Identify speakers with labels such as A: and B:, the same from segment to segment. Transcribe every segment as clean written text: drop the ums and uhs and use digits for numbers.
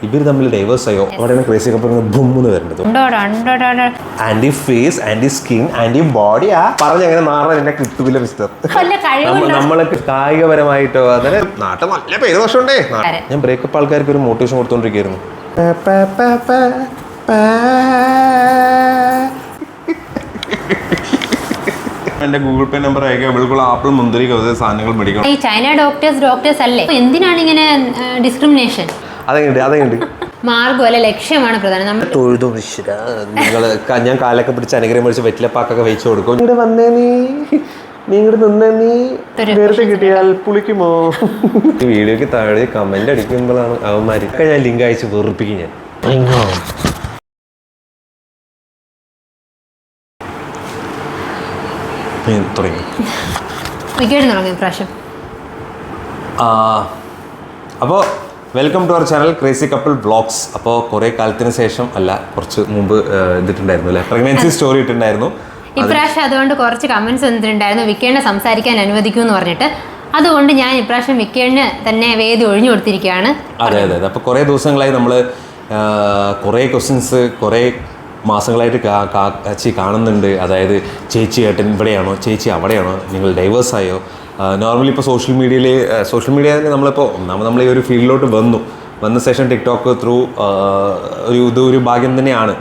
A: ഇവർ തമ്മിൽ ഡൈവേഴ്സ് ആയോ അവിടെയാണ് ക്രേസി കപ്പിൾ ബുമ്മെന്ന് വരുന്നത്. Aunty face, aunty skin, aunty body പറഞ്ഞങ്ങനെ മാറാൻ എന്നെ കിട്ടുന്നില്ല മിസ്റ്റർ. നമ്മളൊക്കെ കായികപരമായിട്ടോ അതിന് നാട്ടിൽ നല്ല പേര് ദോഷമുണ്ടേ. ഞാൻ ബ്രേക്കപ്പ് ആൾക്കാർക്ക് ഒരു മോട്ടിവേഷൻ കൊടുത്തോണ്ടിരിക്കുന്നു. എന്റെ ഗൂഗിൾ പേ നമ്പർ അയക്കുക. ഇവൾക്കുള്ള ആപ്പിൾ മുന്തിരി സാധനങ്ങൾ മേടിക്കണം.
B: ഈ ചൈന ഡോക്ടേഴ്സ് അല്ലേ, എന്തിനാണ് ഇങ്ങനെ ഡിസ്ക്രിമിനേഷൻ?
A: അതെങ്ങനെയുണ്ട്
B: മാർഗം അല്ലെ, ലക്ഷ്യമാണ് പ്രധാനം. നമ്മൾ
A: തൊഴുതു നിങ്ങള് ഞാൻ കാലൊക്കെ പിടിച്ച് അനുഗ്രഹം മേടിച്ച് വെറ്റിലപ്പാക്കൊക്കെ വെച്ചു കൊടുക്കും. ഇങ്ങോട്ട് വന്നേ നീ ഇങ്ങോട്ട് നിന്നേ നീ നേരത്തെ കിട്ടിയാൽ പുളിക്കുമോ? ഈ വീഡിയോക്ക് താഴെ കമന്റ് അടിക്കുമ്പോഴാണ് അവന്മാർക്ക് ഞാൻ ലിങ്ക് അയച്ച് വെറുപ്പിക്കും ഞാൻ. തുടങ്ങി
B: പ്രാവശ്യം.
A: അപ്പോൾ welcome to our channel crazy couple vlogs. അപ്പോൾ കുറേ കാലത്തിന് ശേഷം അല്ല, കുറച്ച് മുമ്പ് ഇതിട്ടുണ്ടായിരുന്നു അല്ലേ, പ്രഗ്നൻസി സ്റ്റോറി ഇട്ടുണ്ടായിരുന്നു.
B: ഇപ്രാവശ്യം അതുകൊണ്ട് കുറച്ച് കമന്റ്സ് വന്നിട്ടുണ്ടായിരുന്നു, വിക്കേണിനെ സംസാരിക്കാൻ അനുവദിക്കൂ എന്ന് പറഞ്ഞിട്ട്. അതുകൊണ്ട് ഞാൻ ഇപ്രാവശ്യം വിക്കേണിന് തന്നെ വേദി ഒഴിഞ്ഞു കൊടുത്തിരിക്കുകയാണ്.
A: അതെ. അപ്പോൾ കുറേ ദിവസങ്ങളായി നമ്മൾ കുറേ ക്വസ്റ്റ്യൻസ് കുറേ മാസങ്ങളായിട്ട് കാണുന്നുണ്ട്. അതായത് ചേച്ചി ഏട്ടൻ ഇവിടെയാണോ, ചേച്ചി അവിടെയാണോ, നിങ്ങൾ ഡൈവേഴ്സ് ആയോ? നോർമലി ഇപ്പോൾ സോഷ്യൽ മീഡിയ നമ്മളിപ്പോൾ നമ്മൾ ഈ ഒരു ഫീൽഡിലോട്ട് വന്ന ശേഷം ടിക്ടോക്ക് ത്രൂ ഒരു ഭാഗ്യം തന്നെയാണ്,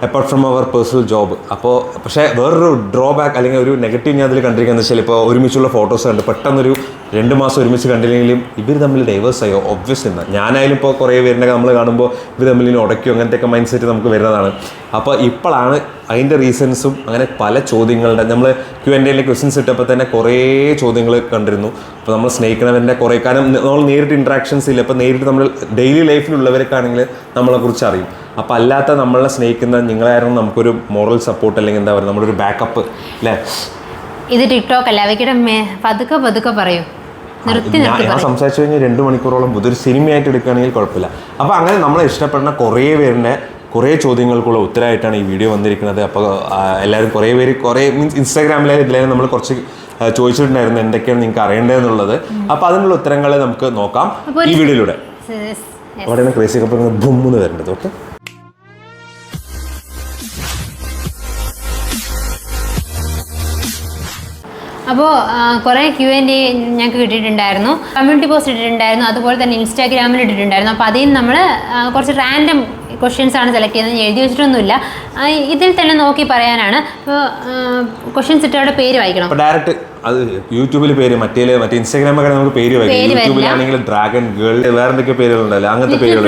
A: apart from our personal job. അപ്പോൾ പക്ഷേ വേറൊരു ഡ്രോബാക്ക് അല്ലെങ്കിൽ ഒരു നെഗറ്റീവ് ഞാൻ അതിൽ കണ്ടിരിക്കുന്നത് വെച്ചാൽ, ഇപ്പോൾ ഒരുമിച്ചുള്ള ഫോട്ടോസ് കണ്ട് പെട്ടെന്നൊരു 2 മാസം ഒരുമിച്ച് കണ്ടില്ലെങ്കിലും ഇവർ തമ്മിൽ ഡൈവേഴ്സ് ആയോ ഒബ്വിയസ് എന്നാണ്. ഞാനായാലും ഇപ്പോൾ കുറേ പേരിനെ നമ്മൾ കാണുമ്പോൾ ഇവർ തമ്മിൽ ഉടയ്ക്കോ അങ്ങനത്തെയൊക്കെ മൈൻഡ് സെറ്റ് നമുക്ക് വരുന്നതാണ്. അപ്പോൾ ഇപ്പോഴാണ് അതിൻ്റെ റീസൺസും അങ്ങനെ പല ചോദ്യങ്ങളുടെ നമ്മൾ Q&A ക്വസ്റ്റ്യൻസ് ഇട്ടപ്പോൾ തന്നെ കുറേ ചോദ്യങ്ങൾ കണ്ടിരുന്നു. അപ്പോൾ നമ്മൾ സ്നേഹിക്കണവൻ്റെ കുറേ കാലം നമ്മൾ നേരിട്ട് ഇൻട്രാക്ഷൻസ് ഇല്ല. അപ്പോൾ നേരിട്ട് നമ്മൾ ഡെയിലി ലൈഫിലുള്ളവർക്കാണെങ്കിൽ നമ്മളെക്കുറിച്ച് അറിയും. അപ്പോൾ അല്ലാത്ത നമ്മളെ സ്നേഹിക്കുന്ന നിങ്ങളായിരുന്നു നമുക്കൊരു മോറൽ സപ്പോർട്ട് അല്ലെങ്കിൽ എന്താ പറയുക, നമ്മളൊരു ബാക്കപ്പ് അല്ലേ.
B: ഇത് ടിക്ടോക്ക് അല്ല, പതുക്കെ പറയൂ.
A: ഞാൻ സംസാരിച്ചു കഴിഞ്ഞാൽ 2 മണിക്കൂറോളം ഇതൊരു സിനിമയായിട്ട് എടുക്കുകയാണെങ്കിൽ കുഴപ്പമില്ല. അപ്പോൾ അങ്ങനെ നമ്മളെ ഇഷ്ടപ്പെടുന്ന കുറേ പേരുടെ കുറേ ചോദ്യങ്ങൾക്കുള്ള ഉത്തരമായിട്ടാണ് ഈ വീഡിയോ വന്നിരിക്കുന്നത്. അപ്പോൾ എല്ലാവരും കുറേ മീൻസ് ഇൻസ്റ്റാഗ്രാമിലായാലും ഇതിലായാലും നമ്മൾ കുറച്ച് ചോദിച്ചിട്ടുണ്ടായിരുന്നു എന്തൊക്കെയാണ് നിങ്ങൾക്ക് അറിയേണ്ടതെന്നുള്ളത്. അപ്പോൾ അതിനുള്ള ഉത്തരങ്ങൾ നമുക്ക് നോക്കാം ഈ വീഡിയോയിലൂടെ. അവിടെയാണ് ക്രേസി കപ്പിൾ ബുമ്മെന്ന് വരേണ്ടത്. ഓക്കെ,
B: അപ്പോൾ കുറേ Q&A ഞങ്ങൾക്ക് കിട്ടിയിട്ടുണ്ടായിരുന്നു, കമ്മ്യൂണിറ്റി പോസ്റ്റ് ഇട്ടിട്ടുണ്ടായിരുന്നു, അതുപോലെ തന്നെ ഇൻസ്റ്റാഗ്രാമിൽ ഇട്ടിട്ടുണ്ടായിരുന്നു. അപ്പോൾ അതിൽ നമ്മൾ കുറച്ച് റാൻഡം ക്വസ്റ്റ്യൻസ് ആണ് സെലക്ട് ചെയ്യുന്നത്. ഞാൻ എഴുതി വെച്ചിട്ടൊന്നുമില്ല, ഇതിൽ തന്നെ നോക്കി പറയാനാണ്. അപ്പോൾ ക്വസ്റ്റ്യൻസ് ഇട്ടവരുടെ പേര് വായിക്കണം.
A: അപ്പോൾ ഡയറക്റ്റ് അത് യൂട്യൂബിൽ പേര് മറ്റേ ഇൻസ്റ്റാഗ്രാമൊക്കെ നമുക്ക് പേര് വായിക്കാം. യൂട്യൂബിലാണെങ്കിൽ ഡ്രാഗൺ ഗേൾ വേറെ എന്തൊക്കെ പേരുകളുണ്ടല്ലോ, അങ്ങനത്തെ പേരുകൾ,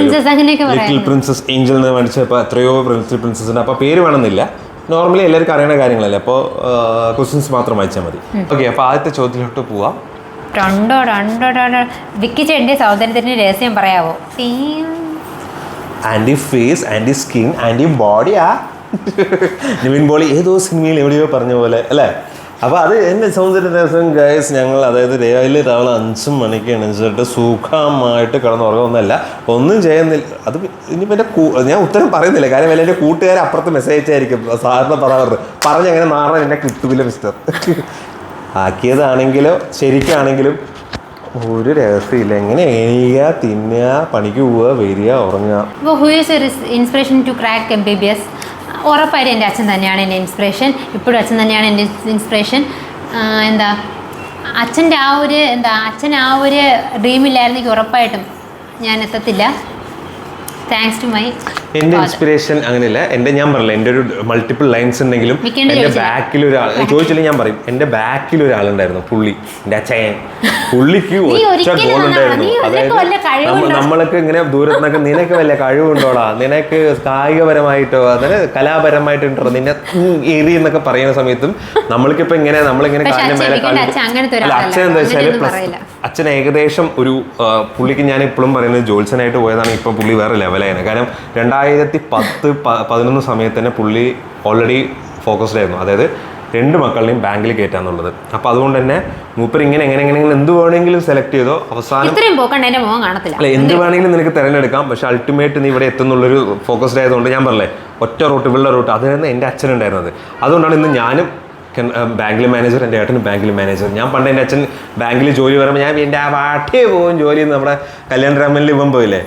A: ലിറ്റിൽ പ്രിൻസസ് ഏഞ്ചൽ എന്ന് മേടിച്ചപ്പോൾ എത്രയോ പ്രിൻസസ് ഉണ്ട്. അപ്പോൾ പേര് വേണമെന്നില്ല, നോർമലി എല്ലാവർക്കും അറിയുന്ന കാര്യങ്ങളല്ലേ. അപ്പോൾ ക്വസ്റ്റ്യൻസ് മാത്രം വായിച്ചാൽ മതി. ഓക്കെ, അപ്പോൾ ആദ്യത്തെ ചോദ്യത്തിലോട്ട് പോവാം.
B: വിക്കി ചേട്ടൻ്റെ സൗന്ദര്യത്തിൻ്റെ രഹസ്യം പറയാവോ?
A: Aunty face, aunty skin, aunty ബോഡിയാ. നിവിൻ പോളി ഏതോ സിനിമയിൽ എവിടെയോ പറഞ്ഞ പോലെ അല്ലേ. അപ്പോൾ അത് എൻ്റെ സൗന്ദര്യ രഹസ്യം ഗൈസ്. ഞങ്ങൾ അതായത് രാവിലെ 5 മണിക്ക് എണീച്ചിട്ട് സുഖമായിട്ട് കിടന്നുറങ്ങുന്നല്ല, ഒന്നും ചെയ്യുന്നില്ല. അത് ഇനിയിപ്പോൾ ഞാൻ ഉത്തരം പറയുന്നില്ല, കാര്യം വല്ല എൻ്റെ കൂട്ടുകാരെ അപ്പുറത്ത് മെസ്സേജ് അയച്ചായിരിക്കും സാറിന് പറഞ്ഞങ്ങനെ മാറാൻ എന്നെ കിട്ടുന്നില്ല മിസ്റ്റർ. ആക്കിയതാണെങ്കിലോ ശരിക്കാണെങ്കിലും ഒരു രഹസ്യമില്ല. എങ്ങനെ എണീക്കുക, തിന്നുക, പണിക്ക് പോവുക, വരിക, ഉറങ്ങുക.
B: അപ്പോൾ who is your inspiration to crack MBBS? ഉറപ്പായിട്ടും എൻ്റെ അച്ഛൻ തന്നെയാണ് എൻ്റെ ഇൻസ്പിറേഷൻ. ഇപ്പോഴും അച്ഛൻ തന്നെയാണ് എൻ്റെ ഇൻസ്പിറേഷൻ. അച്ഛൻ്റെ അച്ഛൻ ആ ഒരു ഡ്രീമില്ലായിരുന്നെങ്കിൽ ഉറപ്പായിട്ടും ഞാൻ എത്തത്തില്ല. താങ്ക്സ് ടു മൈ
A: എൻ്റെ ഇൻസ്പിറേഷൻ അങ്ങനെയല്ല. ഞാൻ പറഞ്ഞില്ല, എൻ്റെ ഒരു മൾട്ടിപ്പിൾ ലൈൻസ് ഉണ്ടെങ്കിലും എൻ്റെ ബാക്കിൽ ഒരാൾ ചോദിച്ചില്ലെങ്കിൽ ഞാൻ പറയും, എൻ്റെ ബാക്കിൽ ഒരാളുണ്ടായിരുന്നു, പുള്ളി എൻ്റെ അച്ഛൻ. പുള്ളിക്ക് ഒറ്റ ഗോൾ ഉണ്ടായിരുന്നു. അതായത് നമ്മളൊക്കെ ഇങ്ങനെ ദൂരത്തുനിന്നൊക്കെ നിനക്ക് വല്ല കഴിവുണ്ടോടാ, നിനക്ക് കായികപരമായിട്ടോ അതിന് കലാപരമായിട്ടുണ്ടോ, നിന്നെ എറി എന്നൊക്കെ പറയുന്ന സമയത്തും നമ്മൾക്കിപ്പോൾ നമ്മളിങ്ങനെ കാലിന് മേലെ അച്ഛൻ എന്താ വെച്ചാൽ അച്ഛൻ ഏകദേശം ഒരു പുള്ളിക്ക് ഞാൻ ഇപ്പോഴും പറയുന്നത് ജോത്സനായിട്ട് പോയതാണ്. ഇപ്പോൾ പുള്ളി വേറെ ലെവലായിരുന്നു. കാരണം 2010-11 സമയത്ത് തന്നെ പുള്ളി ഓൾറെഡി ഫോക്കസ്ഡ് ആയിരുന്നു, അതായത് 2 മക്കളെയും ബാങ്കിൽ കയറ്റാന്നുള്ളത്. അപ്പോൾ അതുകൊണ്ട് തന്നെ മൂപ്പർ ഇങ്ങനെ എന്ത് വേണമെങ്കിലും സെലക്ട് ചെയ്തോ അവസാനം അല്ല എന്ത് വേണമെങ്കിലും നിനക്ക് തിരഞ്ഞെടുക്കാം, പക്ഷെ അൾട്ടിമേറ്റ് നീ ഇവിടെ എത്തുന്നുള്ളൊരു ഫോക്കസ്ഡ് ആയതുകൊണ്ട് ഞാൻ പറഞ്ഞേ ഒറ്റ റൂട്ട് ഉള്ള റൂട്ട് അതായിരുന്നു എൻ്റെ അച്ഛനുണ്ടായിരുന്നത്. അതുകൊണ്ടാണ് ഇന്ന് ഞാനും ബാങ്കിൽ മാനേജർ, എൻ്റെ ഏട്ടന് ബാങ്കിൽ മാനേജർ. ഞാൻ പണ്ട് എൻ്റെ അച്ഛൻ ബാങ്കിൽ ജോലി പറയുമ്പോൾ ഞാൻ എൻ്റെ ആ വാട്ടിയെ പോകും ജോലി. നമ്മുടെ കല്യാണ രാമനിൽ ഇവൻ പോയില്ലേ,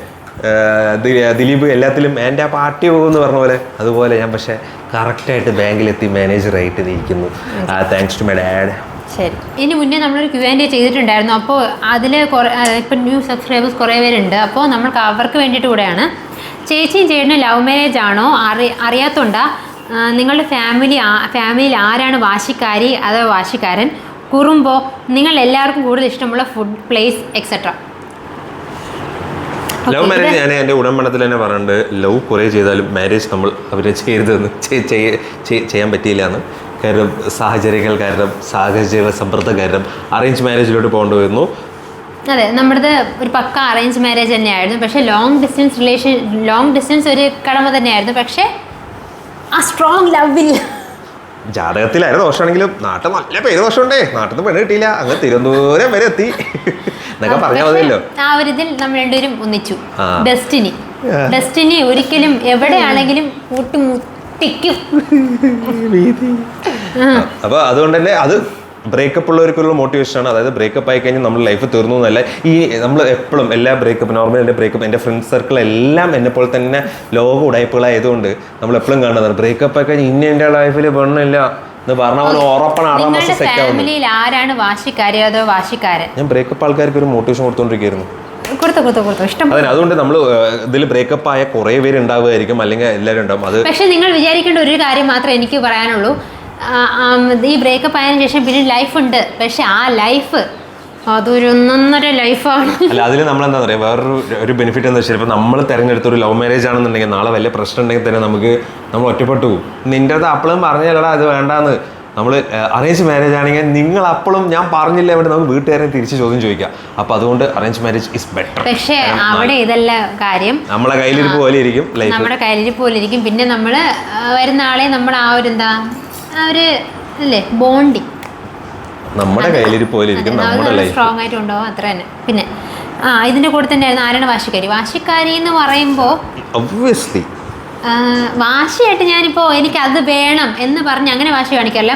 A: ദിലീപ് എല്ലാത്തിലും എൻ്റെ ആ പാർട്ടി പോകുമെന്ന് പറഞ്ഞ പോലെ അതുപോലെ ഞാൻ പക്ഷേ കറക്റ്റായിട്ട് ബാങ്കിലെത്തി മാനേജറായിട്ട് ഇരിക്കുന്നു. Thanks to my dad.
B: ശരി, ഇനി മുന്നേ നമ്മളൊരു Q&A ചെയ്തിട്ടുണ്ടായിരുന്നു. അപ്പോൾ അതിൽ ഇപ്പം ന്യൂ സബ്സ്ക്രൈബേഴ്സ് കുറേ പേരുണ്ട്. അപ്പോൾ നമ്മൾക്ക് അവർക്ക് വേണ്ടിയിട്ട് കൂടെയാണ്. ചേച്ചിയും ചേട്ടനും ലവ് മാരേജ് ആണോ? അറിയാത്തോണ്ടാ? നിങ്ങളുടെ ഫാമിലിയിൽ ആരാണ് വാശിക്കാരി അതോ വാശിക്കാരൻ? കുറുമ്പോ? നിങ്ങൾ എല്ലാവർക്കും കൂടുതൽ ഇഷ്ടമുള്ള food, place, etcetera?
A: Love marriage ഞാൻ എൻ്റെ ഉടമ്പണത്തിൽ തന്നെ പറഞ്ഞിട്ടുണ്ട്. ലവ് കുറേ ചെയ്താലും മാരേജ് നമ്മൾ അവരെ ചെയ്യരുതെന്ന് ചെയ്യാൻ പറ്റിയില്ല എന്ന്. കാരണം സാഹചര്യങ്ങൾ കാരണം സമ്മർദ്ദം കാരണം അറേഞ്ച് മാരേജിലോട്ട് പോകേണ്ടി വരുന്നു.
B: അതെ, നമ്മുടേത് ഒരു പക്ക അറേഞ്ച് മാരേജ് തന്നെയായിരുന്നു. പക്ഷേ ലോങ് ഡിസ്റ്റൻസ് ഒരു കടമ തന്നെയായിരുന്നു. പക്ഷേ ആ സ്ട്രോങ് ലവില്ല.
A: ജാതകത്തിലായിരുന്നു ദോഷമാണെങ്കിലും നാട്ടിൽ നല്ല പേര് ദോഷമുണ്ടേ. നാട്ടിൽ നിന്ന് പെണ്ണ് കിട്ടിയില്ല, അങ്ങ് തിരുവനന്തപുരം വരെ എത്തി എന്നൊക്കെ പറഞ്ഞാൽ മതിയല്ലോ.
B: ആ ഒരു ഇതിൽ നമ്മൾ രണ്ടുപേരും ഒന്നിച്ചു. ഡെസ്റ്റിനി ഒരിക്കലും എവിടെയാണെങ്കിലും കൂട്ടിമുട്ടിക്കും.
A: അപ്പോൾ അതുകൊണ്ട് തന്നെ അത് ബ്രേക്കപ്പ് ഉള്ളവർക്കുള്ള മോട്ടിവേഷനാണ്. അതായത് ബ്രേക്കപ്പ് ആയി കഴിഞ്ഞാൽ നമ്മൾ ലൈഫ് തീർന്നു എന്നല്ല. ഈ നമ്മൾ എപ്പോഴും എല്ലാ ബ്രേക്കപ്പ് നോർമൽ എൻ്റെ ബ്രേക്കപ്പ് എൻ്റെ ഫ്രണ്ട്സ് സർക്കിൾ എല്ലാം എന്നെപ്പോലെ തന്നെ ലോക ഉടായ്പകളായതുകൊണ്ട് നമ്മൾ എപ്പോഴും കാണുന്നതാണ് ബ്രേക്കപ്പ് ആയി കഴിഞ്ഞാൽ ഇനി എൻ്റെ ലൈഫിൽ പെണ്ണില്ല എന്ന് പറഞ്ഞാൽ ഉറപ്പാണ് 6 മാസം സെറ്റ് ആവുന്നത്.
B: ഫാമിലിയിൽ ആരാണ് വാശിക്കാരി അതോ വാശിക്കാരൻ?
A: ഞാൻ ബ്രേക്കപ്പ് ആൾക്കാർക്ക് ഒരു മോട്ടിവേഷൻ കൊടുത്തോണ്ടിരിക്കുകയായിരുന്നു.
B: ഇഷ്ടം.
A: അതുകൊണ്ട് നമ്മൾ ഇതിൽ ബ്രേക്കപ്പ് ആയ കുറേ പേര് ഉണ്ടാവുമായിരിക്കും, അല്ലെങ്കിൽ എല്ലാവരും ഉണ്ടാവും. അത്
B: പക്ഷെ നിങ്ങൾ വിചാരിക്കേണ്ട ഒരു കാര്യം മാത്രമേ എനിക്ക് പറയാനുള്ളൂ. ഈ ബ്രേക്കപ്പ് ആയതിനു ശേഷം പിന്നെ ലൈഫുണ്ട്. പക്ഷെ ആ ലൈഫ് അതൊരു 1.5 ലൈഫാണ്.
A: അല്ല, അതിൽ നമ്മളെന്താ പറയുക, വേറൊരു ബെനിഫിറ്റ് എന്താ വെച്ചാൽ ഇപ്പം നമ്മൾ തിരഞ്ഞെടുത്ത ഒരു ലവ് മാരേജ് ആണെന്നുണ്ടെങ്കിൽ നാളെ വലിയ പ്രശ്നം ഉണ്ടെങ്കിൽ തന്നെ നമ്മൾ ഒറ്റപ്പെട്ടു പോകും. നിൻ്റെ അടുത്ത് അപ്പോഴും പറഞ്ഞല്ലടാ അത് വേണ്ടാന്ന്. നമ്മൾ അറേഞ്ച് മാരേജ് ആണെങ്കിൽ നിങ്ങൾ അപ്പോഴും ഞാൻ പറഞ്ഞില്ല അവിടെ നമുക്ക് വീട്ടുകാരെ തിരിച്ച് ചോദ്യം ചോദിക്കാം. അപ്പം അതുകൊണ്ട് അറേഞ്ച് മാരേജ് ഇസ് ബെറ്റർ.
B: പക്ഷേ അവിടെ ഇതല്ല കാര്യം.
A: നമ്മളെ കയ്യിലിരിപ്പ് പോലെ ഇരിക്കും ലൈഫ്.
B: നമ്മുടെ കയ്യിലിരിപ്പ് പോലെ ഇരിക്കും. പിന്നെ നമ്മൾ വരുന്ന ആളെ നമ്മൾ ആ ഒരു അല്ലേ ബോണ്ടിങ്
A: നമ്മുടെ കയ്യിലിരിപ്പ് പോലെ ഇരിക്കും നമ്മുടെ ലൈഫ്
B: സ്ട്രോങ് ആയിട്ട് ഉണ്ടാവും. അത്ര തന്നെ. പിന്നെ ഇതിന്റെ കൂടെ തന്നെ ആയിരുന്നു ആരാണ് വാശിക്കാരി എന്ന് പറയുമ്പോൾ
A: ഒബ്വിയസ്ലി
B: വാശിയായിട്ട് ഞാനിപ്പോ എനിക്ക് അത് വേണം എന്ന് പറഞ്ഞ് അങ്ങനെ വാശി കാണിക്കാറില്ല.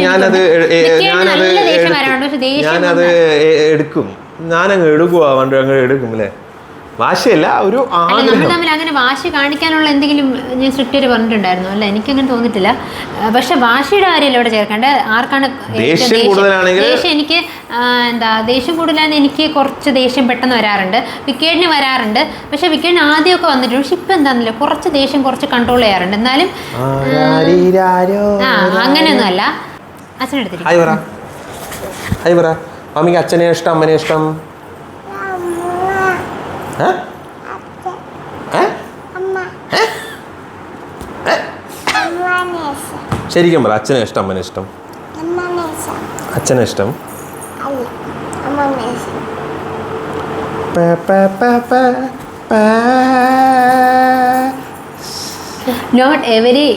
A: ഞാനത് എടുക്കും. ഞാനങ്ങ് എടുക്കുവാ അങ്ങ് എടുക്കും അല്ലേ. വാശിയല്ല, ഒരു
B: നമ്മൾ തമ്മിൽ അങ്ങനെ വാശി കാണിക്കാനുള്ള എന്തെങ്കിലും ഞാൻ സ്ട്രിക്റ്റ് പറഞ്ഞിട്ടുണ്ടായിരുന്നു അല്ല? എനിക്കങ്ങനെ തോന്നിട്ടില്ല. പക്ഷെ വാശിയുടെ കാര്യമല്ല ഇവിടെ ചേർക്കേണ്ടത്. ആർക്കാണ് ദേഷ്യം? എനിക്ക് ദേഷ്യം കൂടുതലാണ്. എനിക്ക് കുറച്ച് ദേഷ്യം പെട്ടെന്ന് വരാറുണ്ട്. വിക്കറ്റിന് വരാറുണ്ട്. പക്ഷെ വിക്കറ്റിന് ആദ്യമൊക്കെ വന്നിട്ടുണ്ട്. പക്ഷെ ഇപ്പം എന്താണെന്നില്ല, കുറച്ച് ദേഷ്യം കുറച്ച് കൺട്രോൾ ചെയ്യാറുണ്ട്. എന്നാലും അങ്ങനെയൊന്നും അല്ല. അച്ഛനെടുത്തിട്ട്
A: മമ്മിക്ക് അച്ഛനെ ഇഷ്ടം അമ്മനെ ഇഷ്ടം? ശരിക്കും പറ, അച്ഛനെ ഇഷ്ടം അമ്മനെ ഇഷ്ടം? അച്ഛനെ ഇഷ്ടം.
B: നോട്ട് എവരി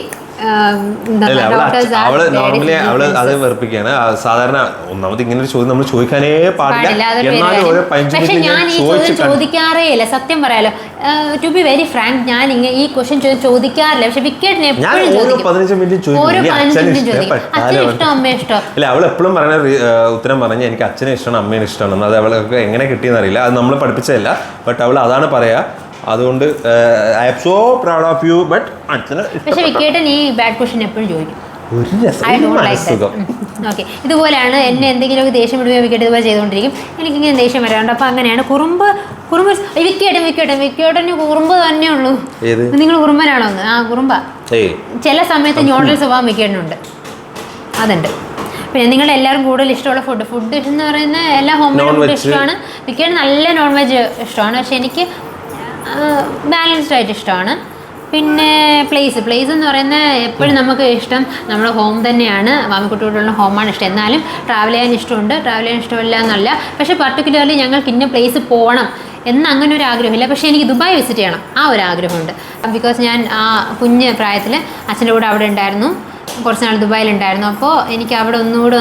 A: അവള് നോർമലി അവള് അത് വെറുപ്പിക്കുകയാണ്. സാധാരണ ഒന്നാമത് ഇങ്ങനെ ഒരു ചോദ്യം നമ്മൾ ചോദിക്കാനേ പാടില്ല. എന്നാലും ഓരോ
B: ചോദിക്കാറേ ഇല്ല. സത്യം പറയാലോ, ടു ബി വെരി ഫ്രാങ്ക്, ഞാൻ ഈ ക്വസ്റ്റ്യൻ ചോദിക്കാറില്ല. പക്ഷെ വിക്കറ്റിന് എപ്പോഴും
A: 15 മിനിറ്റ് ചോദിക്കും
B: അച്ഛനെ ഇഷ്ടം അമ്മയെ ഇഷ്ടം.
A: അല്ല, അവൾ എപ്പോഴും പറയുന്ന ഉത്തരം പറഞ്ഞ എനിക്ക് അച്ഛനെ ഇഷ്ടമാണ് അമ്മേനെ ഇഷ്ടമാണ്. അത് അവൾക്ക് എങ്ങനെ കിട്ടിയെന്ന് അറിയില്ല. അത് നമ്മൾ പഠിപ്പിച്ചതല്ല. ബട്ട് അവൾ അതാണ് പറയാ. അതുകൊണ്ട് I am so proud of you. But അച്ഛന്
B: പക്ഷെ വിക്കറ്റ് ഈ ബാഡ് ക്വസ്റ്റ്യൻ എപ്പോഴും ചോദിക്കും. ഓക്കെ, ഇതുപോലെയാണ് എന്നെ എന്തെങ്കിലുമൊക്കെ ദേഷ്യം വിടുകയോ വിക്കറ്റ് ഇതുപോലെ ചെയ്തുകൊണ്ടിരിക്കും. എനിക്കിങ്ങനെ ദേഷ്യം വരാറുണ്ട്. അപ്പം അങ്ങനെയാണ് കുറുമ്പ് വിക്കറ്റിന് കുറുമ്പ് തന്നെ ഉള്ളൂ. നിങ്ങൾ കുറുമ്പനാണോ? കുറുമ്പ. ചില സമയത്ത് ന്യൂട്രൽ സ്വഭാവം വിക്കറ്റിനുണ്ട്. അതുണ്ട്. പിന്നെ നിങ്ങളുടെ എല്ലാവരും കൂടുതൽ ഇഷ്ടമുള്ള ഫുഡ് എന്ന് പറയുന്ന എല്ലാ ഹോം മെയ്ഡ് ഫുഡ് ഇഷ്ടമാണ്. വിക്കറ്റ് നല്ല നോൺ വെജ് ഇഷ്ടമാണ്. പക്ഷെ എനിക്ക് ബാലൻസ്ഡ് ആയിട്ട് ഇഷ്ടമാണ്. പിന്നെ പ്ലേസ് എന്ന് പറയുന്നത് എപ്പോഴും നമുക്ക് ഇഷ്ടം നമ്മുടെ ഹോം തന്നെയാണ്. മാമിക്കുട്ടിയോടുള്ള ഹോമാണ് ഇഷ്ടം. എന്നാലും ട്രാവൽ ചെയ്യാൻ ഇഷ്ടമുണ്ട്. ട്രാവൽ ചെയ്യാൻ ഇഷ്ടമില്ല എന്നല്ല. പക്ഷേ പർട്ടിക്കുലർലി ഞങ്ങൾക്ക് ഇന്ന പ്ലേസ് പോകണം എന്ന് അങ്ങനെ ഒരു ആഗ്രഹമില്ല. പക്ഷേ എനിക്ക് ദുബായ് വിസിറ്റ് ചെയ്യണം, ആ ഒരു ആഗ്രഹമുണ്ട്. ബിക്കോസ് ഞാൻ ആ കുഞ്ഞ് പ്രായത്തിൽ അച്ഛൻ്റെ കൂടെ അവിടെ ഉണ്ടായിരുന്നു. കുറച്ച് നാൾ ദുബായിലുണ്ടായിരുന്നു. അപ്പോൾ എനിക്ക് അവിടെ ഒന്നുകൂടെ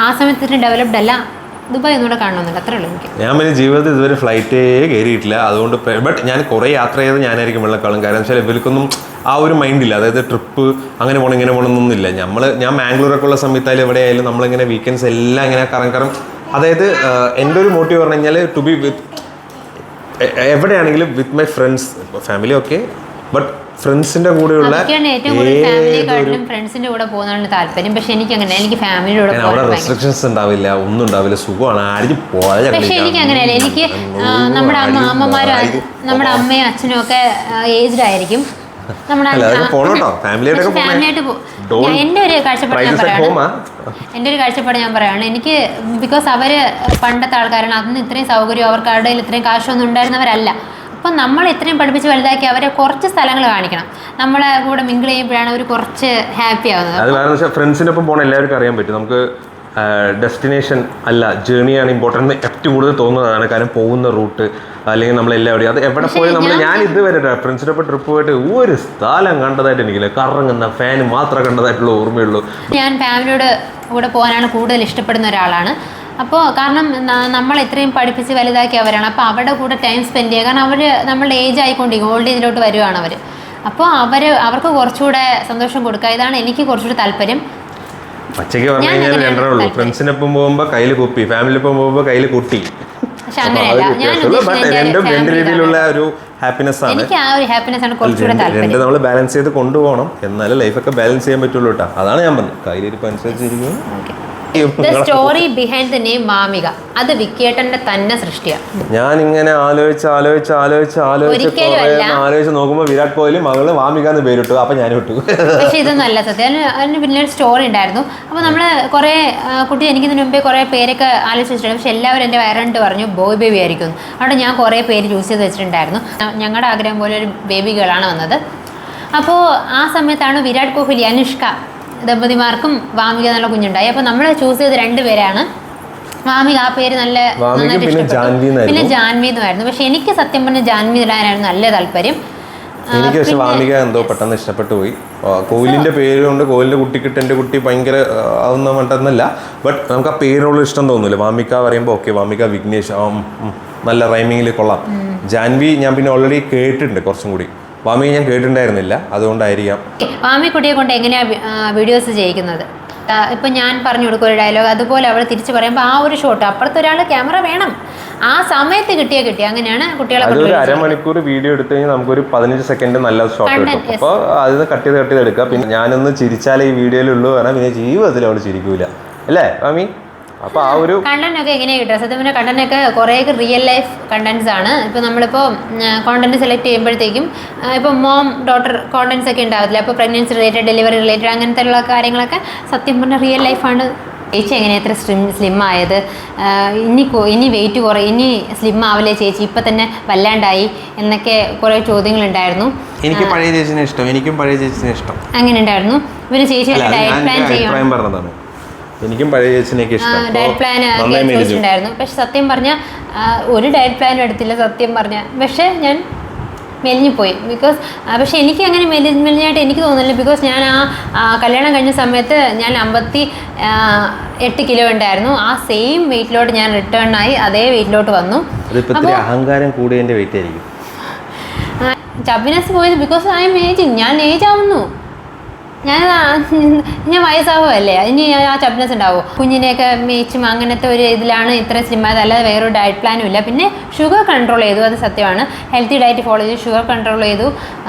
B: ആ സമയത്ത് ഡെവലപ്ഡ് അല്ല, ദുബായ് ഒന്നുകൂടെ കാണണമെന്നുണ്ട്. അത്രേ ഉള്ളൂ എനിക്ക്.
A: ഞാൻ പിന്നെ ജീവിതത്തിൽ ഇതുവരെ ഫ്ലൈറ്റേ കയറിയിട്ടില്ല. അതുകൊണ്ട് ബട്ട് ഞാൻ കുറേ യാത്ര ചെയ്ത് ഞാനായിരിക്കും വെള്ളക്കാളും. കാരണം വെച്ചാൽ ഇവർക്കൊന്നും ആ ഒരു മൈൻഡില്ല. അതായത് ട്രിപ്പ് അങ്ങനെ പോകണം ഇങ്ങനെ പോകണമെന്നൊന്നുമില്ല. ഞാൻ മാംഗ്ലൂരൊക്കെ ഉള്ള സമയത്തായാലും എവിടെ ആയാലും നമ്മളിങ്ങനെ വീക്കെൻഡ്സ് എല്ലാം ഇങ്ങനെ കറങ്ങും. അതായത് എൻ്റെ ഒരു മോട്ടീവ് പറഞ്ഞു കഴിഞ്ഞാൽ ടു ബി വിത്ത് എവിടെയാണെങ്കിലും with my friends, family okay, but ഫ്രണ്ട്സിന്റെ കൂടെയുള്ള
B: ഏറ്റവും കൂടുതൽ ഫാമിലിയെക്കാട്ടിലും ഫ്രണ്ട്സിന്റെ കൂടെ പോകുന്നതാണ് താല്പര്യം. പക്ഷെ എനിക്ക് അങ്ങനെ, എനിക്ക് ഫാമിലിയുടെ കൂടെ
A: അവിടെ റെസ്ട്രിക്ഷൻസ് ഉണ്ടാവില്ല, ഒന്നും ഉണ്ടാവില്ല, സുഖമാണ്, ആരും പോയാൽ.
B: പക്ഷെ എനിക്ക് അങ്ങനെയല്ല. എനിക്ക് നമ്മുടെ അമ്മമാരും നമ്മുടെ അമ്മയും അച്ഛനും ഒക്കെ ഏജ്ഡ് ആയിരിക്കും. നമ്മുടെ ഫാമിലിയായിട്ട് എൻ്റെ ഒരു കാഴ്ചപ്പാട് ഞാൻ പറയാണ്. എനിക്ക് ബിക്കോസ് അവര് പണ്ടത്തെ ആൾക്കാരാണ്, അന്ന് ഇത്രയും സൗകര്യം, അവർക്ക് അവരുടെ ഇത്രയും കാശൊന്നും ഉണ്ടായിരുന്നവരല്ല. അപ്പം നമ്മൾ ഇത്രയും പഠിപ്പിച്ച് വലുതാക്കി അവരെ കുറച്ച് സ്ഥലങ്ങൾ കാണിക്കണം. നമ്മളെ കൂടെ മിങ്കിൾ ചെയ്യുമ്പോഴാണ് അവർ കുറച്ച് ഹാപ്പി ആവുന്നത്.
A: അത് വേറെ ഫ്രണ്ട്സിനൊപ്പം പോകണം, എല്ലാവർക്കും അറിയാൻ പറ്റും. നമുക്ക് ഡെസ്റ്റിനേഷൻ അല്ല, ജേണിയാണ് ഇമ്പോർട്ടൻ്റ് ഏറ്റവും കൂടുതൽ തോന്നുന്നതാണ്. കാരണം പോകുന്ന റൂട്ട് അല്ലെങ്കിൽ നമ്മളെല്ലാവരും അത് എവിടെ പോയി ഞാൻ ഇതുവരെ ഫ്രണ്ട്സിനൊപ്പം ട്രിപ്പ് പോയിട്ട് ഒരു സ്ഥലം കണ്ടതായിട്ട് എനിക്കില്ല. കറങ്ങുന്ന ഫാൻ മാത്രമേ കണ്ടതായിട്ടുള്ള ഓർമ്മയുള്ളൂ.
B: ഞാൻ ഫാമിലിയോട് കൂടെ പോകാനാണ് കൂടുതൽ ഇഷ്ടപ്പെടുന്ന ഒരാളാണ്. അപ്പോൾ കാരണം നമ്മൾ ഇത്രയും പഠിപ്പിച്ച് വലുതാക്കിയവരാണ്. അപ്പോൾ അവരുടെ കൂടെ ടൈം സ്പെൻഡ് ചെയ്യുക. കാരണം അവർ നമ്മളുടെ ഏജ് ആയിക്കൊണ്ടിരിക്കും, ഓൾഡ് ഏജിലോട്ട് വരുവാണ് അവർ. അപ്പോൾ അവർക്ക് കുറച്ചുകൂടെ സന്തോഷം കൊടുക്കുക, ഇതാണ് എനിക്ക് കുറച്ചുകൂടി താല്പര്യം.
A: പച്ചയ്ക്ക് പറഞ്ഞു കഴിഞ്ഞാൽ രണ്ടേ ഉള്ളൂ. ഫ്രണ്ട്സിനൊപ്പം പോകുമ്പോൾ കയ്യിൽ കുപ്പി, ഫാമിലിയൊപ്പം പോകുമ്പോൾ കയ്യിൽ കുട്ടി.
B: പക്ഷെ അങ്ങനെയല്ല,
A: രണ്ട് രീതിയിലുള്ള ഒരു ഹാപ്പിനെസ് ആണ്.
B: എനിക്ക് ആ ഒരു ഹാപ്പിനെസ് ആണ് കുറച്ചുകൂടെ താല്പര്യം.
A: രണ്ട് നമ്മൾ ബാലൻസ് ചെയ്ത് കൊണ്ടുപോകണം, എന്നാലും ലൈഫൊക്കെ ബാലൻസ് ചെയ്യാൻ പറ്റുള്ളൂ കേട്ടോ. അതാണ് ഞാൻ പറഞ്ഞത്, കയ്യിലിരിപ്പ് അനുസരിച്ചിരിക്കും.
B: The story behind the name മാമിക, അത് വിക്കിയേട്ടന്റെ തന്നെ സൃഷ്ടിയാണ്.
A: ഞാൻ ഇങ്ങനെ ആലോചിച്ച് നോക്കുമ്പോൾ വിരാട് കോഹ്ലി മകള് മാമിക എന്ന് പേരിട്ടു. അപ്പൊ ഞാൻ വിട്ടു.
B: പക്ഷെ ഇതൊന്നും അല്ല സത്യം. അതിന് പിന്നെ ഒരു സ്റ്റോറി ഉണ്ടായിരുന്നു. അപ്പോൾ നമ്മൾ കുറേ കുട്ടി എനിക്കിതിന് മുമ്പേ കുറേ പേരൊക്കെ ആലോചിച്ചിട്ടുണ്ട്. പക്ഷെ എല്ലാവരും എൻ്റെ വയറണ്ട് പറഞ്ഞു ബോയ് ബേബി ആയിരിക്കും. അവിടെ ഞാൻ കുറേ പേര് ചൂസ് ചെയ്ത് വെച്ചിട്ടുണ്ടായിരുന്നു. ഞങ്ങളുടെ ആഗ്രഹം പോലെ ഒരു ബേബി ഗേളാണ് വന്നത്. അപ്പോൾ ആ സമയത്താണ് വിരാട് കോഹ്ലി, അനുഷ്ക ദമ്പതിമാർക്കും വാമിക എന്നുള്ള കുഞ്ഞുണ്ടായി. അപ്പോൾ നമ്മൾ ചൂസ് ചെയ്ത് 2 പേരാണ്. വാമിക ആ പേര് നന്നായിട്ട് ഇഷ്ടപ്പെട്ടു. പിന്നെ ജാൻവി എന്നുമായിരുന്നു. പക്ഷെ എനിക്ക് സത്യം പറഞ്ഞ ജാൻവി ഇടാനായിരുന്നു നല്ല താല്പര്യം.
A: എനിക്ക് പക്ഷെ വാമിക എന്തോ പെട്ടെന്ന് ഇഷ്ടപ്പെട്ടു പോയി. കോഹ്ലിന്റെ പേര് കൊണ്ട് കോഹ്ലിന്റെ കുട്ടിക്കിട്ട് എൻ്റെ കുട്ടി ഭയങ്കര ആവുന്ന മട്ടെന്നല്ല, ബട്ട് നമുക്ക് ആ പേരിനുള്ള ഇഷ്ടം തോന്നില്ല. വാമിക പറയുമ്പോൾ ഓക്കെ, വാമിക വിഘ്നേഷ് നല്ല റൈമിങ്ങിൽ കൊള്ളാം. ജാൻവി ഞാൻ പിന്നെ ഓൾറെഡി കേട്ടിട്ടുണ്ട് കുറച്ചും കൂടി. വാമിക ഞാൻ കേട്ടിട്ടുണ്ടായിരുന്നില്ല, അതുകൊണ്ടായിരിക്കാം.
B: വാമി കുട്ടിയെ കൊണ്ട് എങ്ങനെയാണ് വീഡിയോസ് ചെയ്യിക്കുന്നത്? ഇപ്പം ഞാൻ പറഞ്ഞു കൊടുക്കും ഒരു ഡയലോഗ്, അതുപോലെ അവൾ തിരിച്ച് പറയുമ്പോൾ ആ ഒരു ഷോട്ട് അപ്പുറത്ത് ഒരാൾ ക്യാമറ വേണം, ആ സമയത്ത് കിട്ടി. അങ്ങനെയാണ് കുട്ടികളെ
A: ഒരു അരമണിക്കൂർ വീഡിയോ എടുത്തു കഴിഞ്ഞാൽ നമുക്കൊരു 15 സെക്കൻഡ് നല്ല ഷോട്ട് കിട്ടും. അപ്പോൾ അതിന് കട്ട് ചെയ്ത് എടുക്കുക. പിന്നെ ഞാനൊന്ന് ചിരിച്ചാലേ ഈ വീഡിയോയിലുള്ളൂ, കാരണം പിന്നെ ജീവിതത്തിൽ അവൾ ചിരിക്കൂല, അല്ലേ വാമി? അപ്പോൾ ആ ഒരു
B: കണ്ടന്റ് ഒക്കെ എങ്ങനെയാണ് കിട്ടുക? സത്യം പറഞ്ഞാൽ കണ്ടന്റ് ഒക്കെ കുറേ റിയൽ ലൈഫ് കണ്ടന്റ്സ് ആണ്. ഇപ്പോൾ നമ്മളിപ്പോൾ കോണ്ടന്റ് സെലക്ട് ചെയ്യുമ്പോഴത്തേക്കും ഇപ്പോൾ മോം ഡോട്ടർ കോണ്ടന്റ്സ് ഒക്കെ ഉണ്ടാവില്ല. അപ്പോൾ പ്രഗ്നൻസി റിലേറ്റഡ്, ഡെലിവറി റിലേറ്റഡ്, അങ്ങനത്തെ ഉള്ള കാര്യങ്ങളൊക്കെ സത്യം പറഞ്ഞാൽ റിയൽ ലൈഫാണ്. ചേച്ചി എങ്ങനെ എത്ര സ്ലിം ആയത്, ഇനി വെയിറ്റ് ഇനി സ്ലിം ആവില്ലേ ചേച്ചി, ഇപ്പം തന്നെ വല്ലാണ്ടായി എന്നൊക്കെ കുറേ ചോദ്യങ്ങളുണ്ടായിരുന്നു.
A: എനിക്ക് പഴയ ചേച്ചിനെ ഇഷ്ടം, എനിക്കും പഴയ ചേച്ചിനെ ഇഷ്ടം.
B: അങ്ങനെ ഉണ്ടായിരുന്നു. പിന്നെ ചേച്ചി ഡയറ്റ് പ്ലാൻ ചെയ്യാൻ
A: പറഞ്ഞതാണ്. എനിക്കും പഴയ ചേച്ചിനെയൊക്കെ ഇഷ്ടം.
B: ഡയറ്റ് പ്ലാൻ ചോദിച്ചിട്ടുണ്ടായിരുന്നു. പക്ഷെ സത്യം പറഞ്ഞാൽ ഒരു ഡയറ്റ് പ്ലാനും എടുത്തില്ല സത്യം പറഞ്ഞാൽ. പക്ഷേ ഞാൻ മെലിഞ്ഞു പോയി. ബിക്കോസ് പക്ഷേ എനിക്ക് അങ്ങനെ മെലിഞ്ഞായിട്ട് എനിക്ക് തോന്നുന്നില്ല. ബിക്കോസ് ഞാൻ ആ കല്യാണം കഴിഞ്ഞ സമയത്ത് ഞാൻ 58 കിലോ ഉണ്ടായിരുന്നു. ആ സെയിം വെയിറ്റിലോട്ട് ഞാൻ റിട്ടേൺ ആയി അതേ വെയിറ്റിലോട്ട് വന്നു.
A: അഹങ്കാരം കൂടിയതിൻ്റെ വെയിറ്റ് ആയിരിക്കും.
B: ചബിനെസ് പോയത് ബിക്കോസ് ഐ എം ഏജിങ്. ഞാൻ ഏജ് ആവുന്നു, ഞാൻ വയസ്സാവുമല്ലേ, ഇനി ആ ചബ്നസ് ഉണ്ടാവുമോ? കുഞ്ഞിനെയൊക്കെ മേച്ചും അങ്ങനത്തെ ഒരു ഇതിലാണ് ഇത്ര സ്ലിം ആയത്, അല്ലാതെ വേറൊരു ഡയറ്റ് പ്ലാനും ഇല്ല. പിന്നെ ഷുഗർ കൺട്രോൾ ചെയ്തു, അത് സത്യമാണ്. ഹെൽത്തി ഡയറ്റ് ഫോളോ ചെയ്തു, ഷുഗർ കൺട്രോൾ ചെയ്തു,